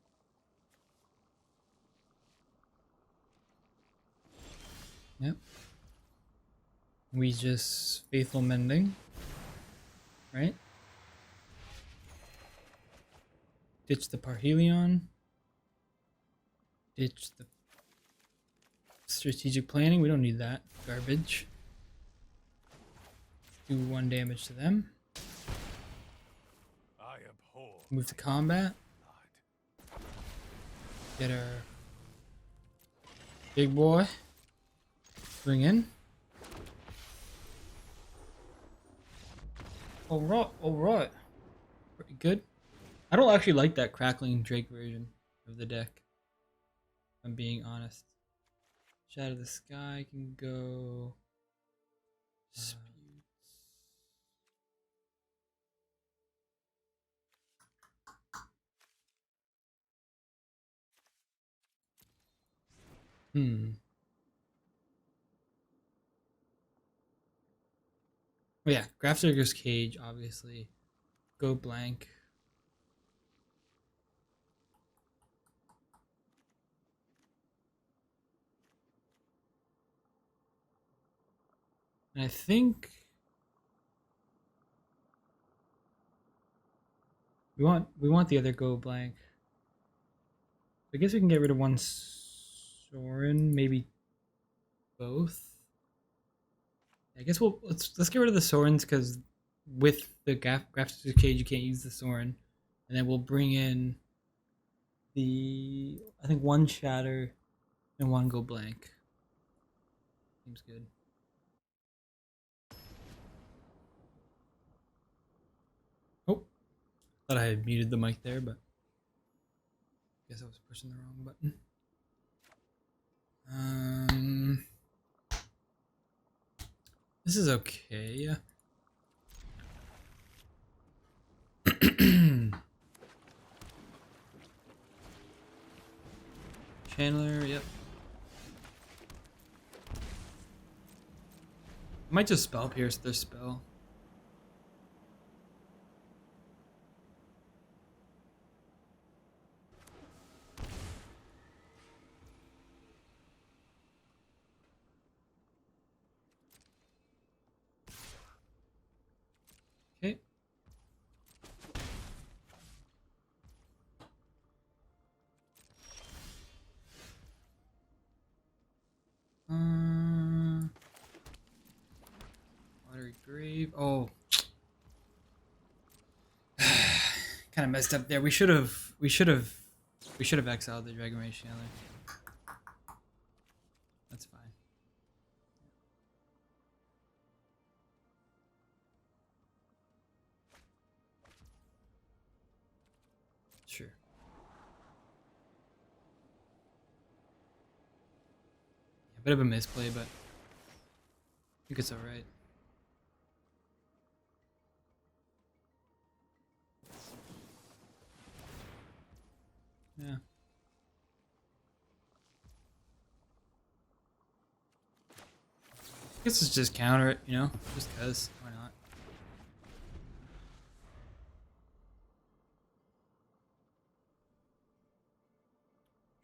Yep. We just faithful mending, right? Ditch the Parhelion. Ditch the strategic planning. We don't need that garbage. Do 1 damage to them. I abhor Move to combat. blood. Get our big boy. Bring in. Alright. Pretty good. I don't actually like that Crackling Drake version of the deck, if I'm being honest. Shadow of the Sky can go. Disputes. Oh yeah, Grafdigger's Cage, obviously. Go blank. And I think we want the other go blank. I guess we can get rid of one Sorin, maybe both. I guess let's get rid of the Sorins because with the Grafdigger's Cage you can't use the Sorin, and then we'll bring in I think one Shatter and one go blank. Seems good. Oh, thought I had muted the mic there, but guess I was pushing the wrong button. This is okay. Chandler, yep. I might just spell pierce their spell. Okay. Watery Grave. Oh. Kind of messed up there. We should have exiled the Dragon Rage Chandler. That's fine. Sure. A bit of a misplay, but I think it's alright. Yeah. I guess it's just counter it, you know? Just cause. Why not?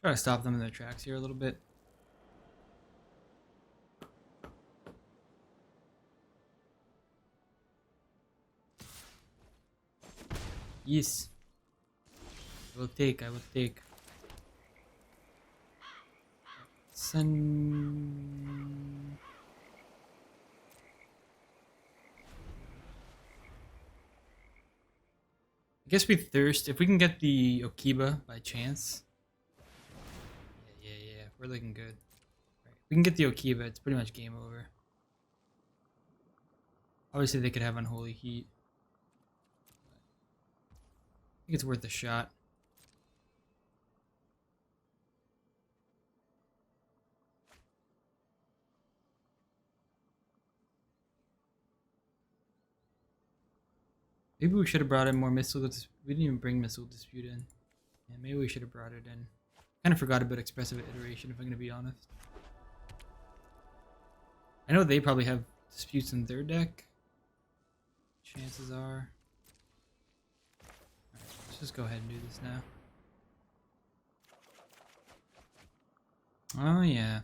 Try to stop them in their tracks here a little bit. Yes. I will take, I will take. Send. I guess we thirst. If we can get the Okiba by chance. Yeah. We're looking good. Right. If we can get the Okiba, it's pretty much game over. Obviously, they could have Unholy Heat. I think it's worth a shot. Maybe we should have brought in more missile. We didn't even bring missile dispute in. Yeah, maybe we should have brought it in. Kind of forgot about expressive iteration, if I'm gonna be honest. I know they probably have disputes in their deck. Chances are. Alright, let's just go ahead and do this now. Oh yeah.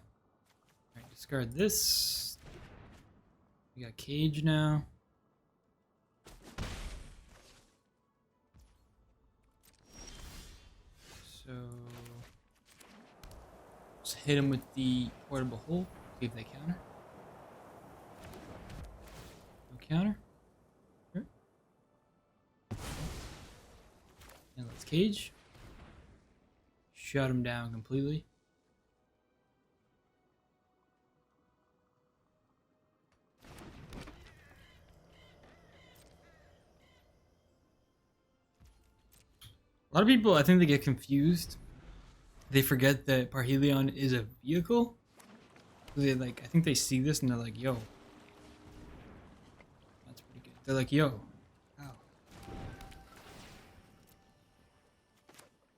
Alright, discard this. We got Cage now. So just hit him with the portable hole. See if they counter. No counter. Sure. And let's Cage. Shut him down completely. A lot of people, I think they get confused. They forget that Parhelion is a vehicle. They like, I think they see this and they're like, "Yo, that's pretty good." They're like, "Yo, ow."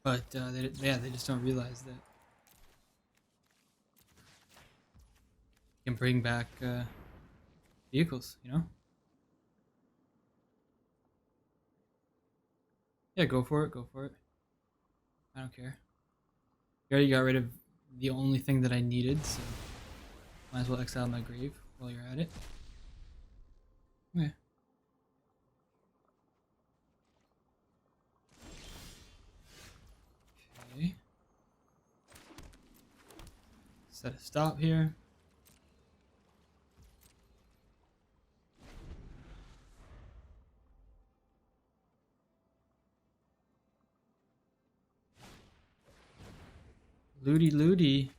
But they just don't realize that you can bring back vehicles. You know? Yeah, go for it. Go for it. I don't care. You already got rid of the only thing that I needed, so might as well exile my grave while you're at it. Okay. Okay. Set a stop here. Looty looty.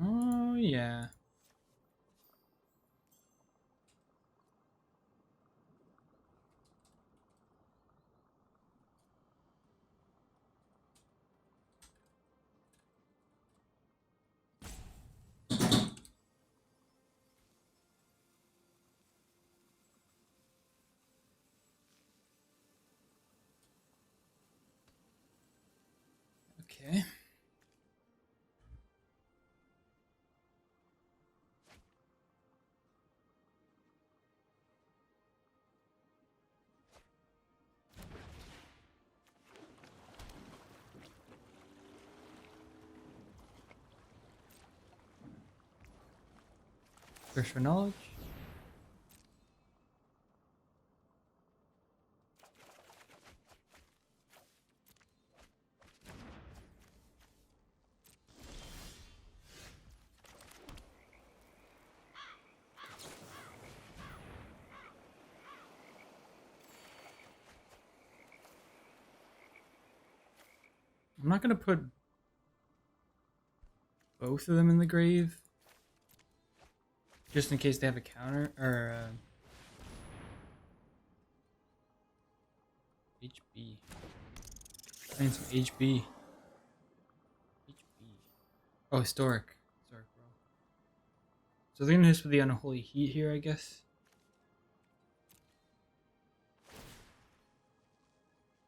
Oh yeah. Okay. First for knowledge. I'm not gonna put both of them in the grave, just in case they have a counter or HB. Playing some HB. HB. Oh, historic. Historic bro. So they're gonna hit with the unholy heat here, I guess.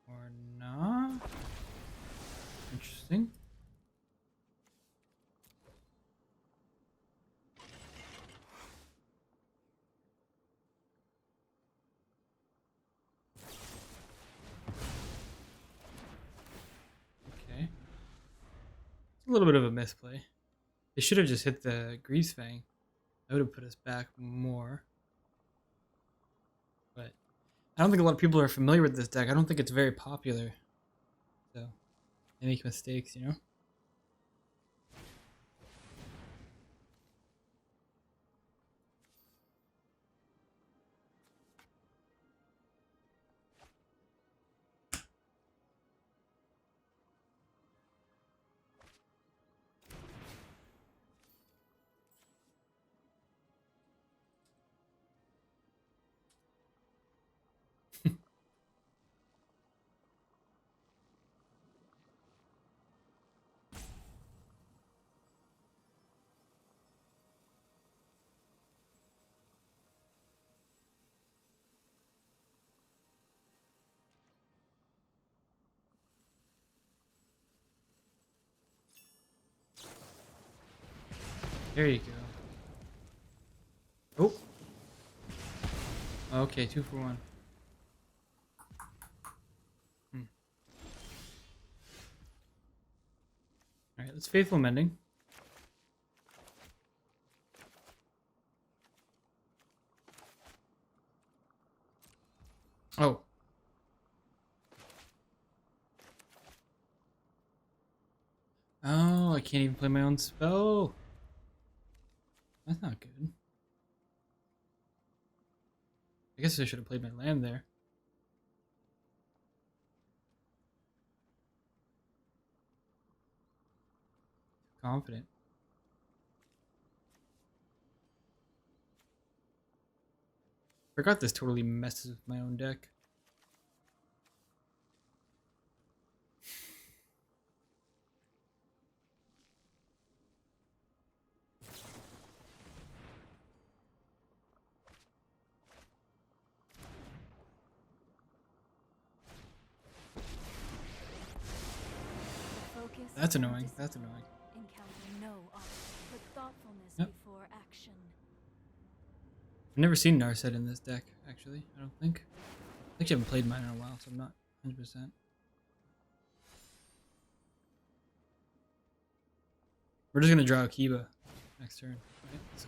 Or not? Interesting. Okay. It's a little bit of a misplay. They should have just hit the Grease Fang. That would have put us back more. But I don't think a lot of people are familiar with this deck. I don't think it's very popular. So they make mistakes, you know? There you go. Oh. Okay, 2 for 1. Alright, let's Faithful Mending. Oh. Oh, I can't even play my own spell. That's not good. I guess I should have played my land there. Confident. Forgot this totally messes with my own deck. That's annoying. That's annoying. Encounter no obstacle, but thoughtfulness Yep. before action. I've never seen Narset in this deck, actually. I don't think. I actually haven't played mine in a while, so I'm not 100%. We're just gonna draw Okiba next turn. Right? So.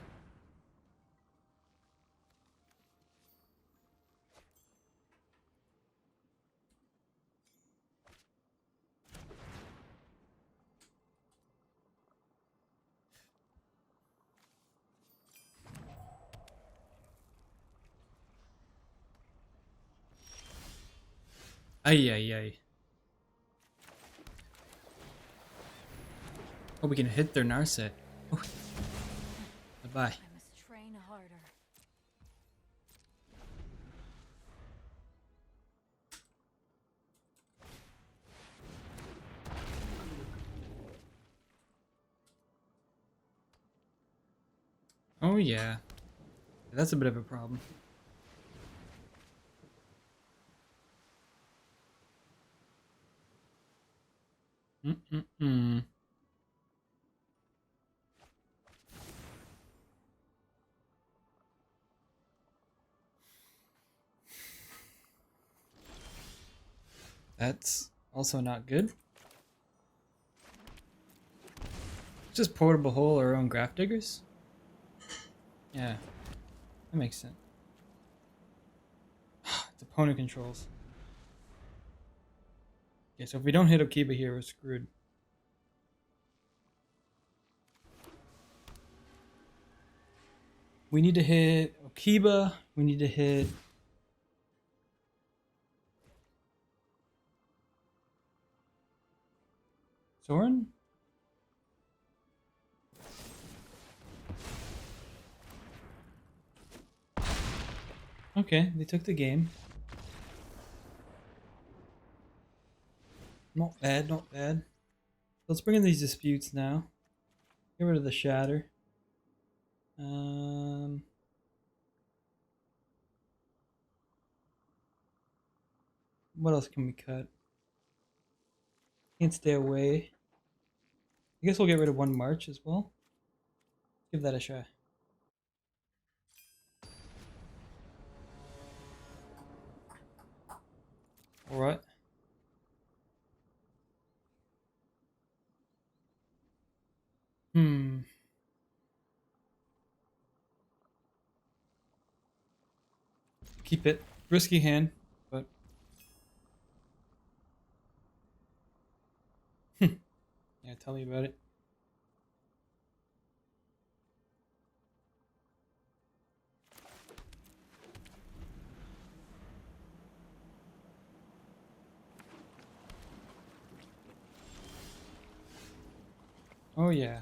Ay, ay, ay. Oh, we can hit their Narset. Oh. Bye-bye. I must train harder. Oh, yeah. That's a bit of a problem. Mm-mm-mm. That's also not good. Just portable hole our own graph diggers? Yeah, that makes sense. It's opponent controls. Okay, so if we don't hit Okiba here, we're screwed. We need to hit Okiba. We need to hit Soren? Okay, they took the game. Not bad, not bad. Let's bring in these disputes now. Get rid of the shatter. Um, what else can we cut? Can't stay away. I guess we'll get rid of one march as well. Give that a try. Alright. Hmm. Keep it. Risky hand, but yeah, tell me about it. Oh yeah.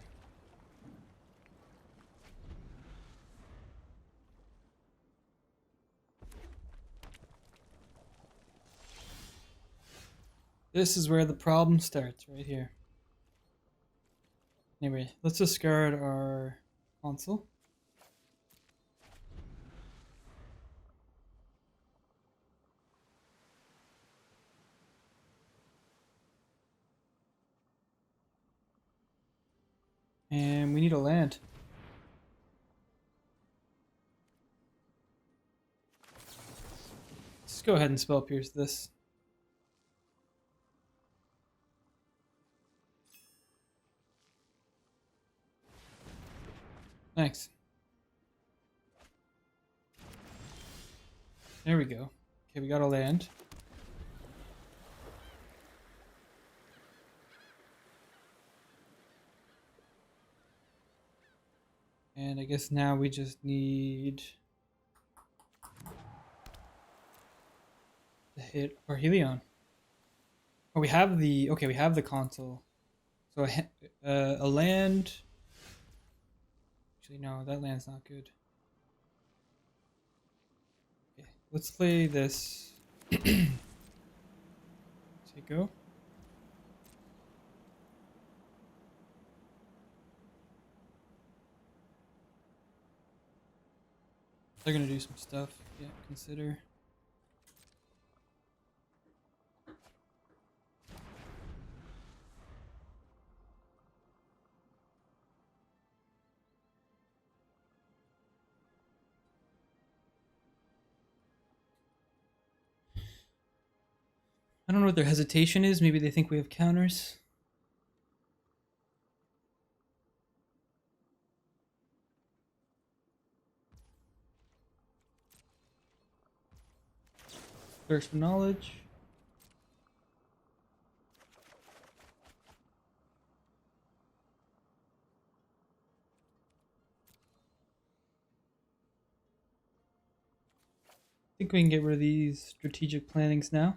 This is where the problem starts, right here. Anyway, let's discard our console. And we need a land. Let's go ahead and spell pierce this. Thanks. There we go. Okay, we got a land. And I guess now we just need to hit our Helion. Oh, we have the okay. We have the console. So a land. Actually, no, that land's not good. Okay, let's play this. Say go. They're gonna do some stuff. Yeah, consider. I don't know what their hesitation is. Maybe they think we have counters. Thirst for knowledge. I think we can get rid of these strategic plannings now.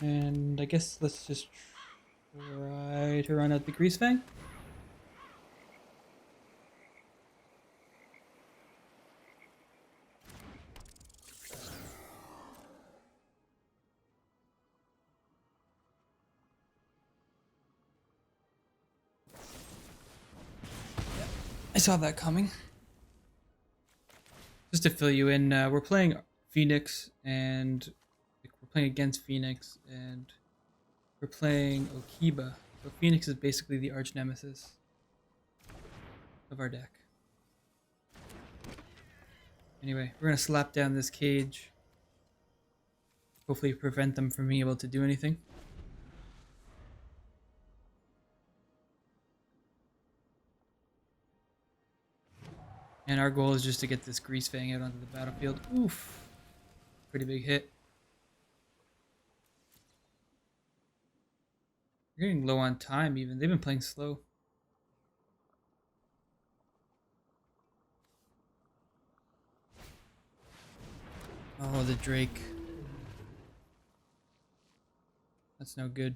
And I guess let's just try to run out the Grease Fang. I saw that coming. Just to fill you in, we're playing Phoenix and we're playing against Phoenix and we're playing Okiba. So Phoenix is basically the arch nemesis of our deck. Anyway, we're gonna slap down this cage. Hopefully prevent them from being able to do anything. And our goal is just to get this Grease Fang out onto the battlefield. Oof. Pretty big hit. We're getting low on time even. They've been playing slow. Oh, the Drake. That's no good.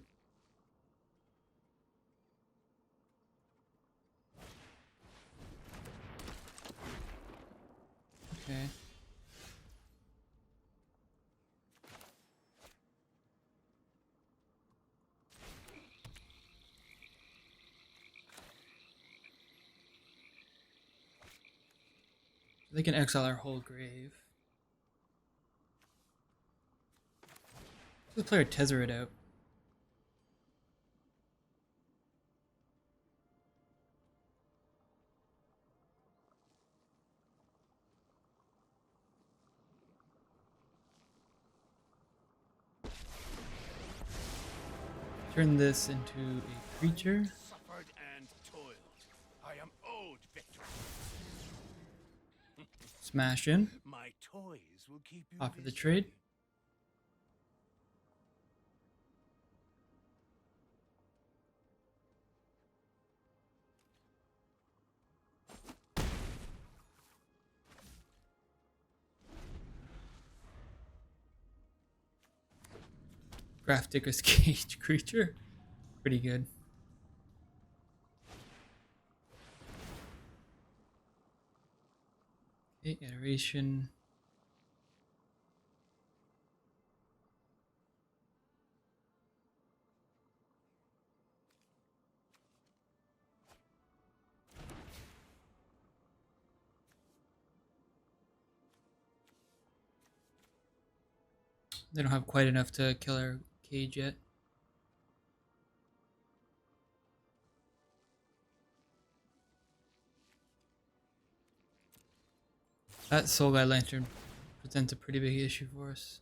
Okay. They can exile our whole grave. Let's play our Tezzeret out. Turn this into a creature. Suffered and toiled. I am owed victory. Smash in. My toys will keep you Offer the busy. trade. Graph Digger's Cage creature. Pretty good. Okay, iteration. They don't have quite enough to kill our cage yet. That Soul Guide Lantern presents a pretty big issue for us.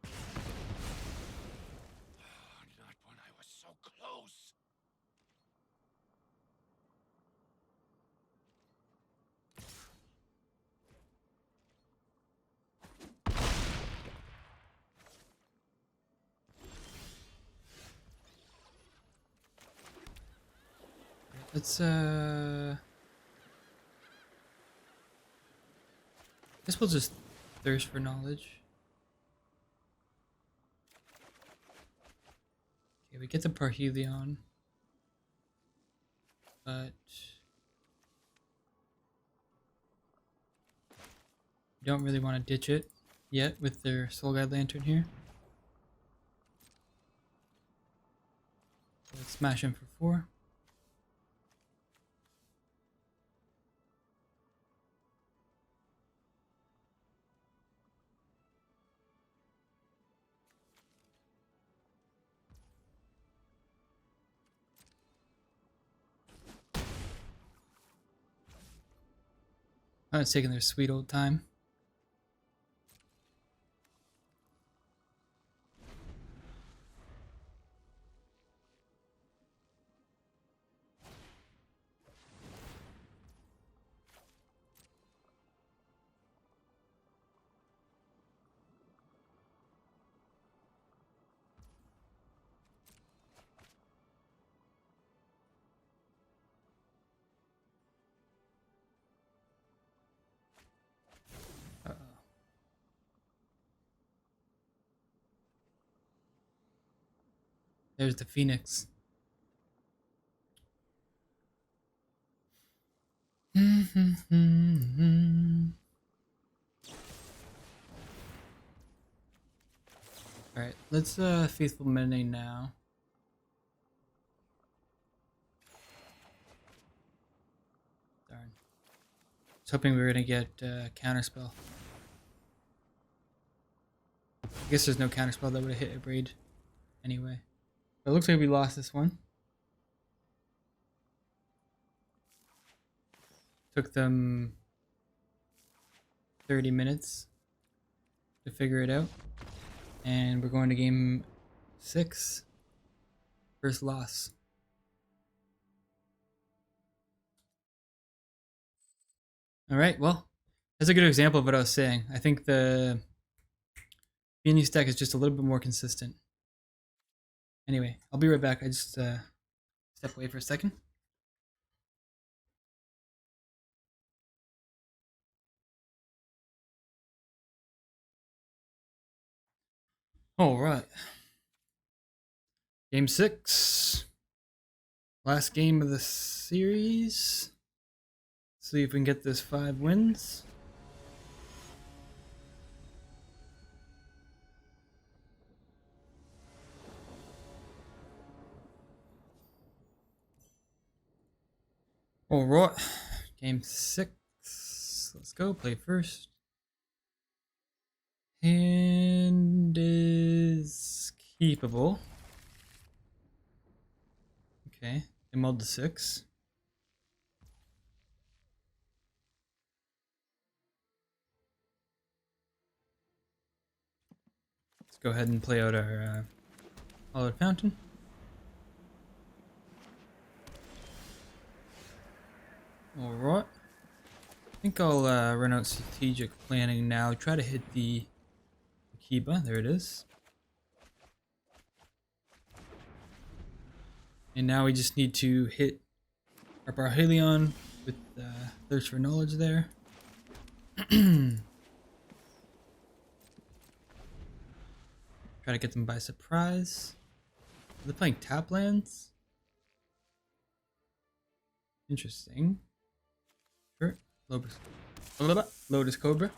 Not when I was so close. Let's guess we'll just thirst for knowledge. Okay, we get the Parhelion, but we don't really want to ditch it yet with their Soul Guide Lantern here. So let's smash him for 4. Oh, it's taking their sweet old time. Uh-oh. There's the Phoenix. Alright, let's Faithful Mene now. Darn. I was hoping we were gonna get Counterspell. I guess there's no Counterspell that would have hit a braid anyway. But it looks like we lost this one. Took them 30 minutes to figure it out. And we're going to game 6. First loss. Alright, well, that's a good example of what I was saying. I think the Phoenix deck is just a little bit more consistent. Anyway, I'll be right back. I just step away for a second. All right. Game 6. Last game of the series. See if we can get this 5 wins. All right, game 6. Let's go play first. Hand is keepable. Okay, they mulled the 6. Let's go ahead and play out our Hollowed Fountain. Alright. I think I'll run out strategic planning now. Try to hit the Okiba. There it is. And now we just need to hit our Parhelion with Thirst for Knowledge there. Try to get them by surprise. Are they playing tap lands? Interesting. Sure. Lotus Cobra.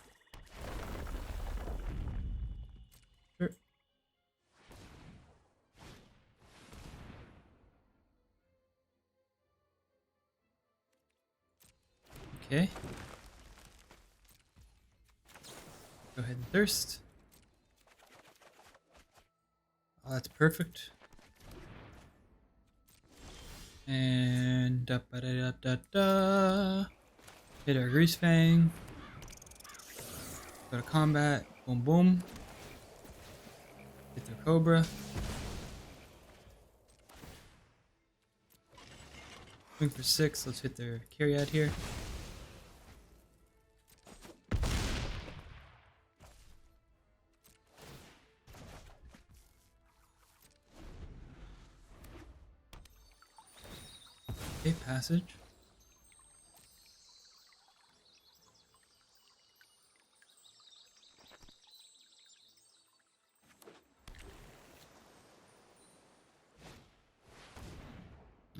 Sure. Okay. Go ahead and thirst. Oh, that's perfect. And da ba da da da da. Hit our Grease Fang. Go to combat. Boom boom. Hit their Cobra. Swing for 6. Let's hit their carry out here. Okay, passage.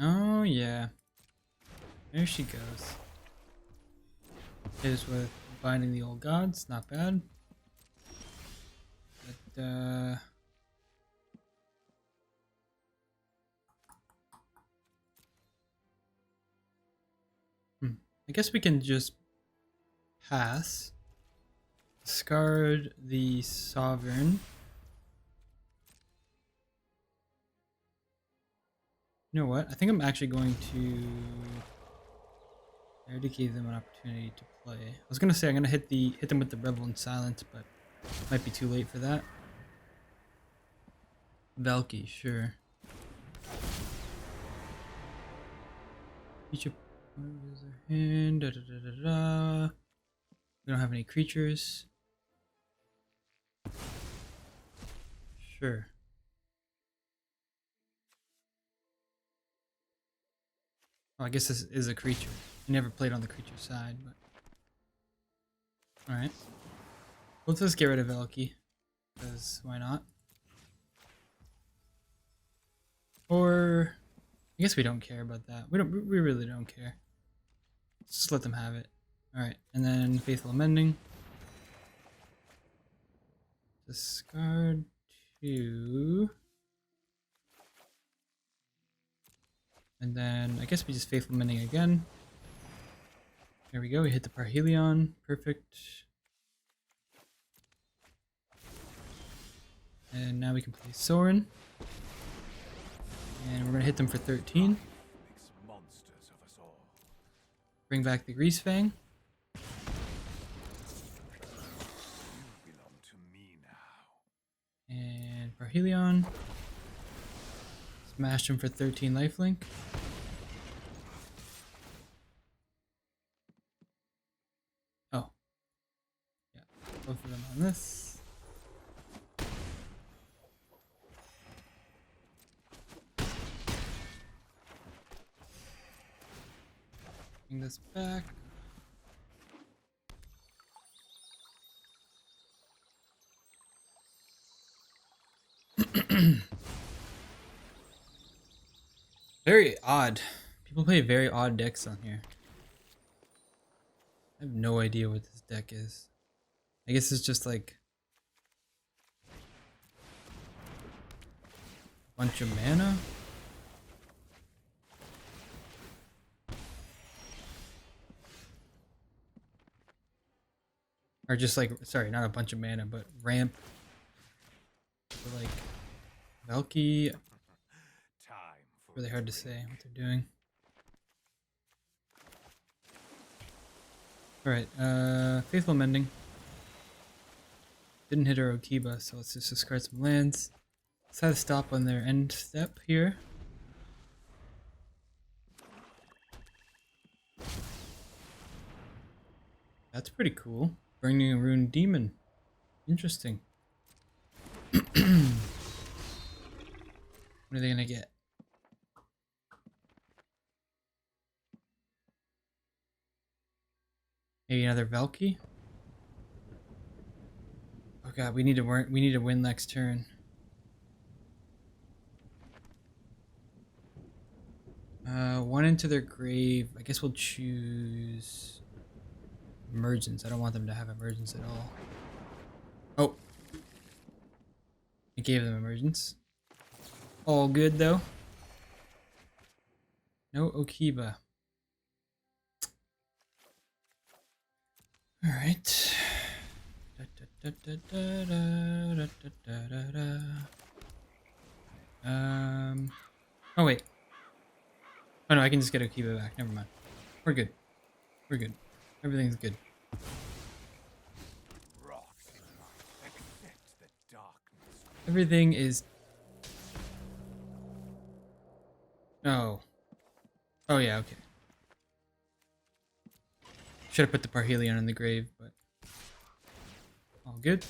Oh yeah. There she goes. Hit us with Binding the Old Gods, not bad. But I guess we can just pass. Discard the Sovereign. You know what? I think I'm actually going to... I already gave them an opportunity to play. I was gonna say I'm gonna hit them with the Revel in Silence, but might be too late for that. Valky, sure. Each opponent uses their hand. Da, da, da, da, da. We don't have any creatures. Sure. Oh, I guess this is a creature. I never played on the creature side, but alright. Let's just get rid of Valky. Because why not? Or I guess we don't care about that. We really don't care. Just let them have it. Alright, and then Faithful Amending. Discard 2. And then I guess we just Faithful Amending again. There we go, we hit the Parhelion. Perfect. And now we can play Sorin. And we're gonna hit them for 13. Monsters of us all. Bring back the Grease Fang. You belong to me now. And Parhelion. Smash him for 13 lifelink. Oh. Yeah, both of them on this. Bring this back. Very odd. People play very odd decks on here. I have no idea what this deck is. I guess it's just like a bunch of mana. Or just like, sorry, not a bunch of mana, but ramp for like Valky. Time for Really hard to say what they're doing. Alright, Faithful Mending. Didn't hit our Okiba, so let's just discard some lands. Let's have a stop on their end step here. That's pretty cool. Bringing a Rune Demon. Interesting. What are they gonna get? Maybe another Valky? Oh god, we need to win next turn. One into their grave. I guess we'll choose Emergence. I don't want them to have Emergence at all. Oh. I gave them Emergence. All good though. No Okiba. Alright. Oh wait. Oh no, I can just get Okiba back. Never mind. We're good. We're good. Everything's good. rocks. Accept the darkness. Everything is... Oh. Oh yeah, okay. Should have put the Parhelion in the grave, but... all good.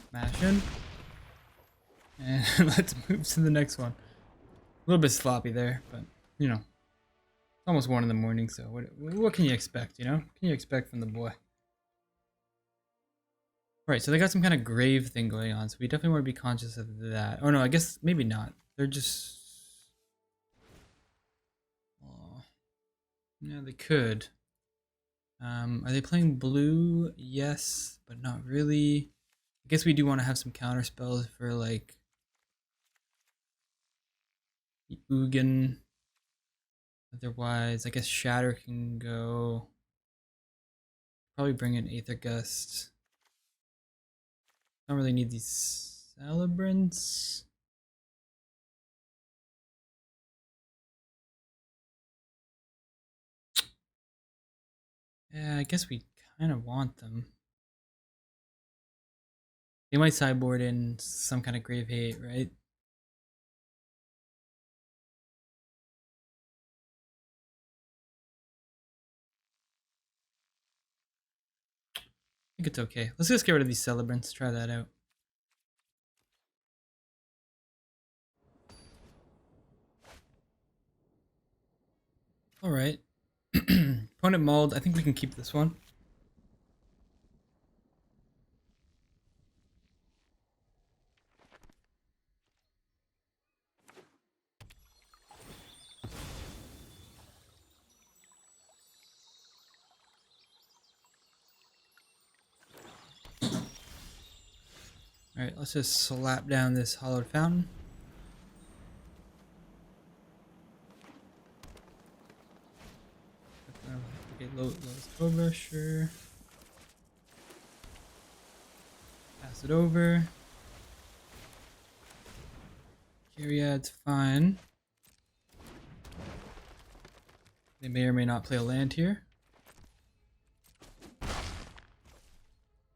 Smash in. And let's move to the next one. A little bit sloppy there, but, you know. It's almost 1 in the morning, so what can you expect, you know? What can you expect from the boy? Right, so they got some kind of grave thing going on, so we definitely want to be conscious of that. Oh no, I guess maybe not. They're just... oh. Yeah, they could. Are they playing blue? Yes, but not really. I guess we do want to have some counter spells for like Ugin. Otherwise, I guess Shatter can go. Probably bring in Aether Gust. Don't really need these Celebrants. Yeah, I guess we kind of want them. They might sideboard in some kind of Grave Hate, right? I think it's okay. Let's just get rid of these Celebrants. Try that out. Alright. Opponent mauled. I think we can keep this one. Alright, let's just slap down this Hollowed Fountain. Okay, lowest over, sure. Pass it over. Kyriad's fine. They may or may not play a land here.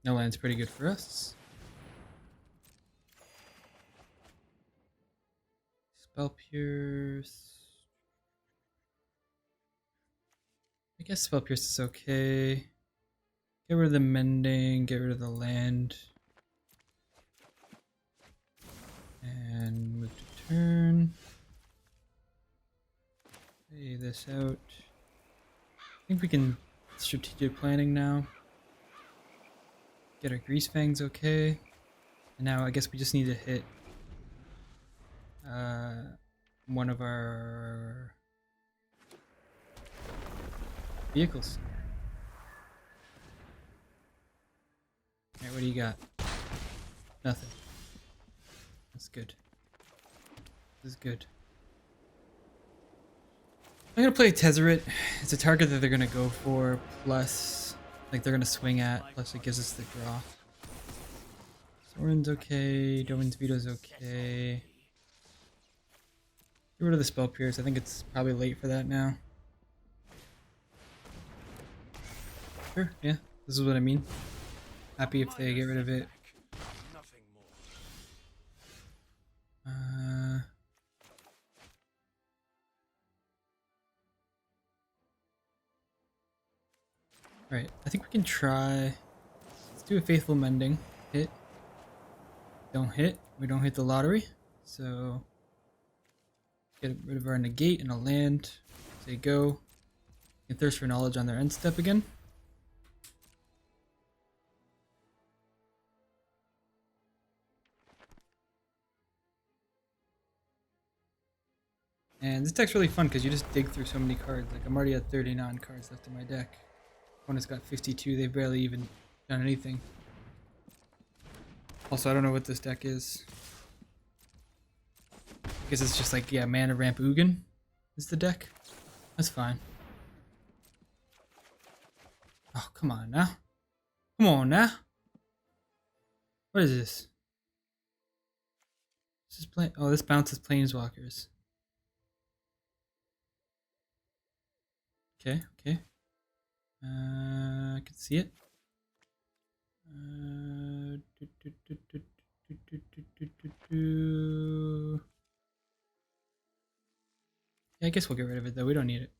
No land's pretty good for us. Spell Pierce. I guess Spell Pierce is okay. Get rid of the Mending, get rid of the land. And move to turn. Lay this out. I think we can strategic planning now. Get our Grease Fangs okay. And now I guess we just need to hit one of our vehicles. Alright, what do you got? Nothing. That's good. This is good. I'm gonna play Tezzeret. It's a target that they're gonna go for, plus, like, they're gonna swing at, plus it gives us the draw. Soren's okay, Dovin's Veto's okay. Get rid of the Spell Pierce, I think it's probably late for that now. Sure, yeah, this is what I mean. Happy if they get rid of it. Nothing more. Right, I think we can try. Let's do a Faithful Mending. Hit. Don't hit. We don't hit the lottery. So get rid of our negate and a land. Say go. Get Thirst for Knowledge on their end step again. And this deck's really fun because you just dig through so many cards. Like, I'm already at 39 cards left in my deck. Opponent's got 52. They've barely even done anything. Also, I don't know what this deck is. I guess it's just like, yeah, Mana Ramp Ugin is the deck. That's fine. Oh, come on now. Come on now. What is this? This is play. Oh, this bounces Planeswalkers. Okay, okay. I can see it. Yeah, I guess we'll get rid of it though. We don't need it.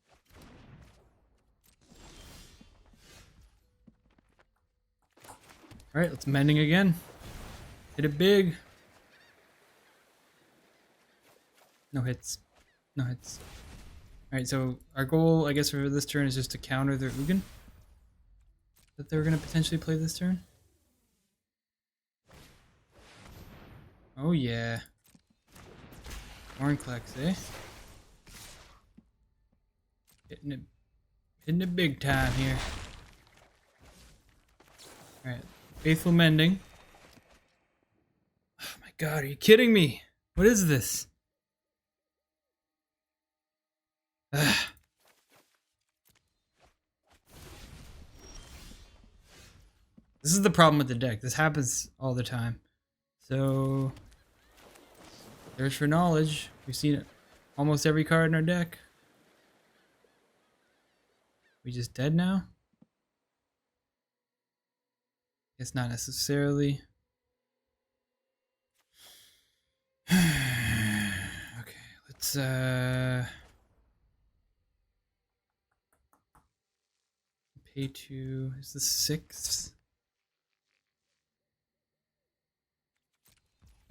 All right, let's mending again. Hit it big. No hits. No hits. All right, so our goal, I guess, for this turn is just to counter their Ugin that they were going to potentially play this turn. Oh yeah. Hornclex, eh? Hitting it big time here. All right, Faithful Mending. Oh my god, are you kidding me? What is this? Ugh. This is the problem with the deck. This happens all the time. So, Thirst for Knowledge. We've seen it almost every card in our deck. We just dead now? Guess not necessarily. Okay, let's pay 2 is the 6th.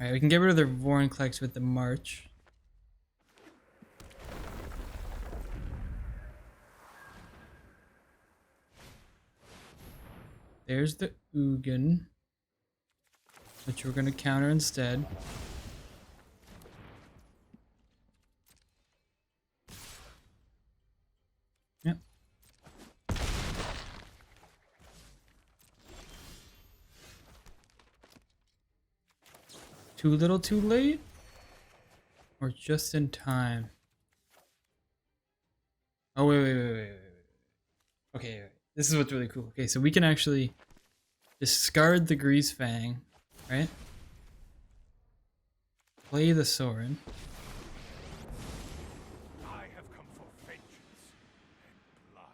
Alright, we can get rid of the Vorinclex with the March. There's the Ugin, which we're going to counter instead. Yep. Too little too late? Or just in time? Oh, wait. Okay, wait. This is what's really cool. Okay, so we can actually discard the Grease Fang, right? Play the Sorin. I have come for vengeance and blood.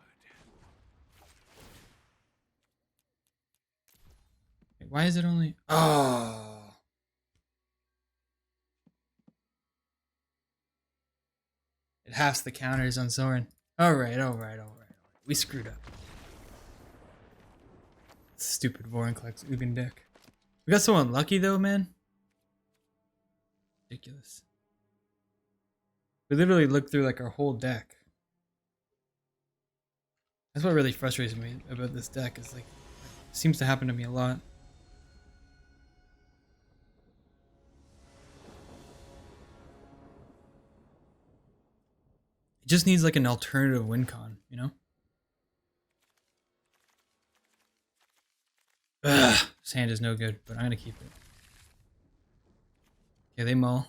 Wait, why is it only... Oh! It halves the counters on Sorin. Alright. We screwed up. Stupid Vorinclex Ugin deck. We got so unlucky though, man. Ridiculous. We literally looked through like our whole deck. That's what really frustrates me about this deck, is like, it seems to happen to me a lot. It just needs like an alternative win con, you know? Ugh, this hand is no good, but I'm gonna keep it. Okay, they mull.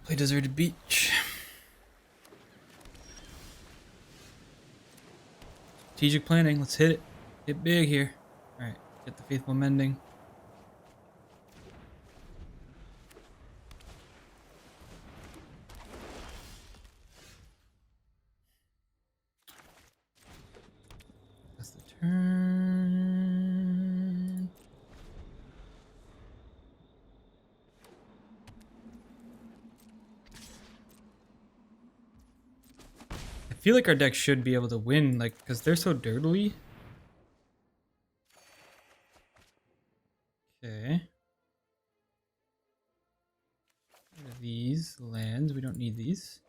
Play Deserted Beach. Strategic planning. Let's hit it. Get big here. Alright. Get the Faithful Mending. That's the turn. I feel like our deck should be able to win, like, because they're so dirtily. Okay. What are these lands? We don't need these.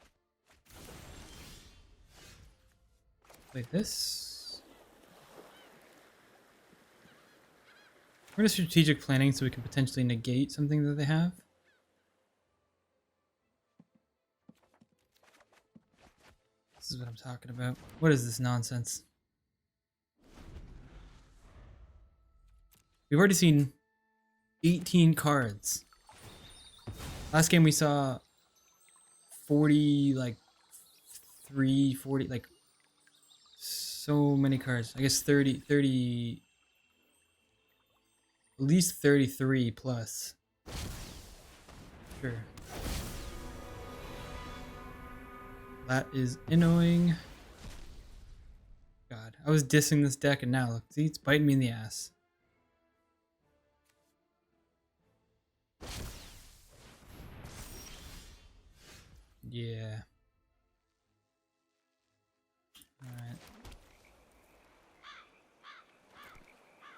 Play this. We're gonna strategic planning so we can potentially negate something that they have. This is what I'm talking about. What is this nonsense? We've already seen 18 cards. Last game we saw 40, like 40, like so many cards. I guess 30, at least 33 plus. Sure. That is annoying. God, I was dissing this deck and now look, see, it's biting me in the ass. Yeah. Alright.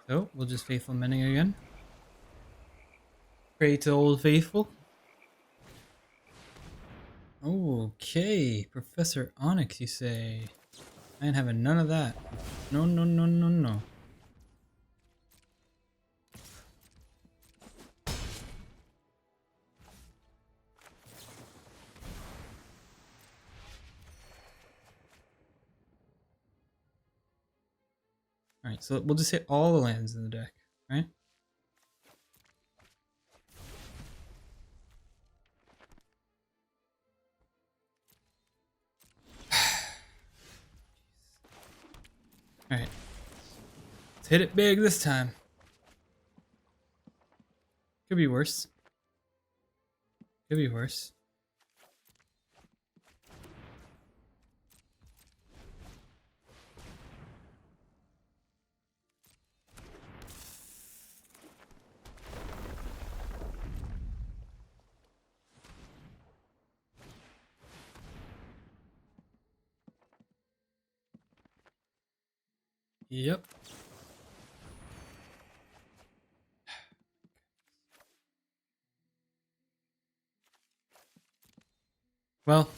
So, we'll just Faithful Mending again. Pray to Old Faithful. Okay, Professor Onyx, you say? I ain't having none of that. No, no, no, no, no. Alright, so we'll just hit all the lands in the deck, right? Alright. Let's hit it big this time. Could be worse. Could be worse. Yep. Well,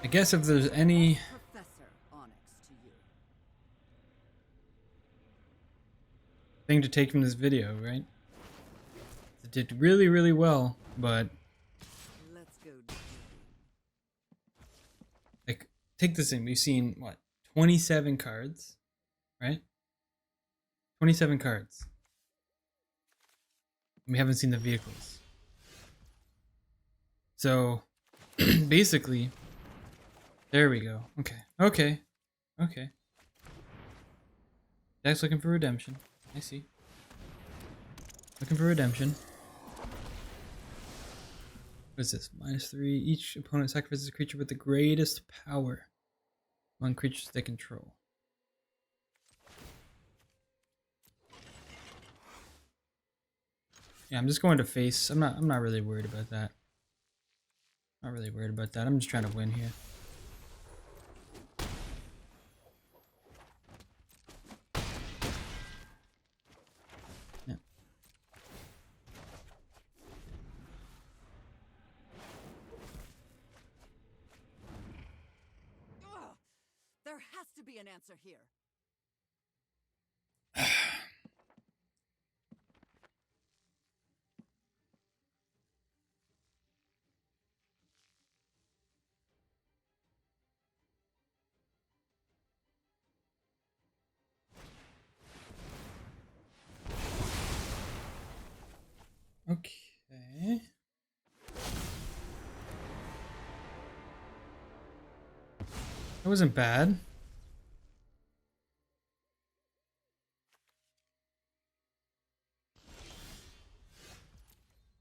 I guess if there's any Professor Onyx to you. thing to take from this video, right? It did really, really well, but Let's go digging. like, take this in. We've seen what, 27 cards, right? 27 cards. We haven't seen the vehicles. So basically, there we go. Okay. Okay. Okay. Deck's looking for redemption. I see. Looking for redemption. What is this? -3. Each opponent sacrifices a creature with the greatest power among creatures they control. Yeah, I'm just going to face. I'm not really worried about that. Not really worried about that. I'm just trying to win here. Yeah. Ugh! There has to be an answer here. Okay. Okay. That wasn't bad.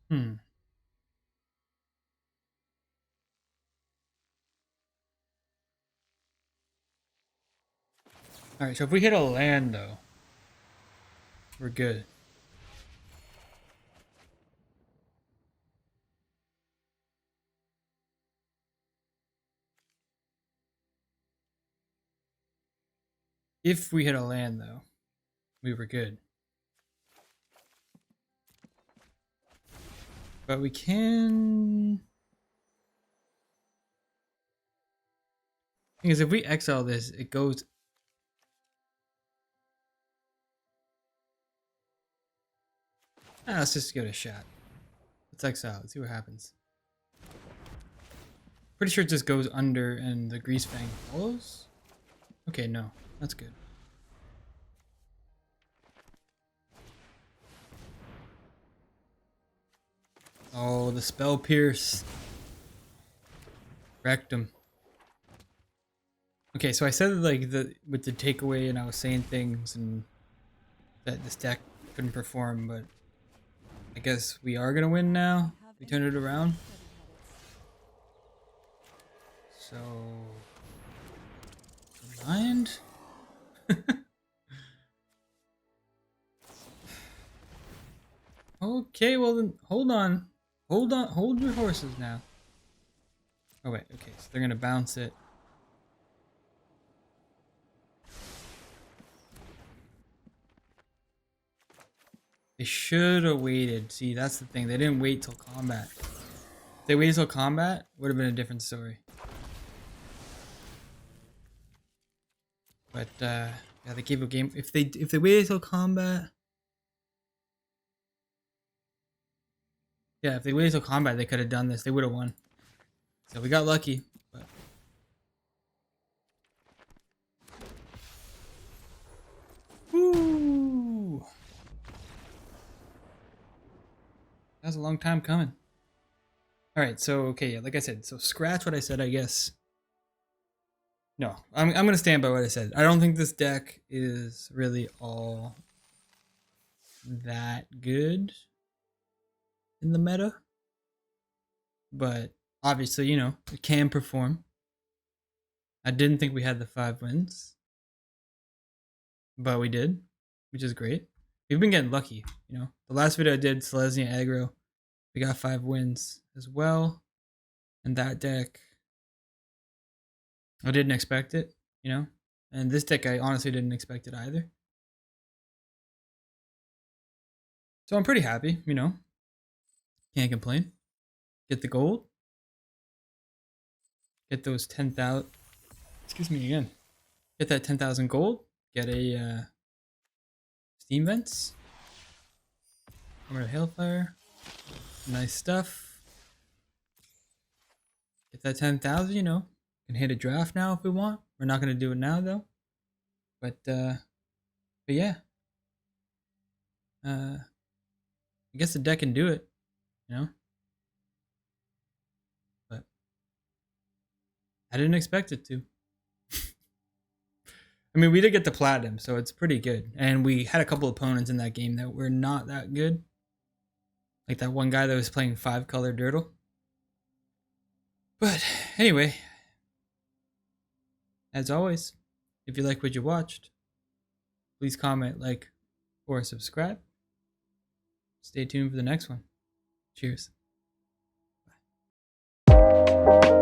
Hmm. Alright, so if we hit a land though, we're good. If we hit a land though, we were good. But we can... Because if we exile this, it goes... let's just give it a shot. Let's exile. Let's see what happens. Pretty sure it just goes under and the Grease Fang follows? Okay, no. That's good. Oh, the Spell Pierce. Wrecked him. Okay, so I said like with the takeaway and I was saying things and that this deck couldn't perform, but I guess we are gonna win now. We turned it around. So mind. Okay, well then hold on. Hold your horses now. Oh wait, okay, so they're gonna bounce it. They should have waited. See, that's the thing. They didn't wait till combat. If they waited till combat, would have been a different story. But yeah, they gave a game. If they waited till combat, yeah, if they waited till combat, they could have done this. They would have won. So we got lucky. But woo! That was a long time coming. All right, so okay, yeah, like I said, so scratch what I said, I guess. No, I'm gonna stand by what I said. I don't think this deck is really all that good in the meta, but obviously, you know, it can perform. I didn't think we had the 5 wins, but we did, which is great. We've been getting lucky, you know. The last video I did, Selesnya aggro, we got 5 wins as well, and that deck, I didn't expect it, you know, and this deck I honestly didn't expect it either. So I'm pretty happy, you know. Can't complain. Get the gold. Get those 10,000. Excuse me again. Get that 10,000 gold. Get a Steam Vents. Armor of Hailfire. Nice stuff. Get that 10,000, you know. Can hit a draft now if we want. We're not going to do it now though. But yeah. I guess the deck can do it, you know. But I didn't expect it to. I mean, we did get the platinum, so it's pretty good. And we had a couple opponents in that game that were not that good. Like that one guy that was playing 5-color Dirtle. But anyway, as always, if you like what you watched, please comment, like, or subscribe. Stay tuned for the next one. Cheers. Bye.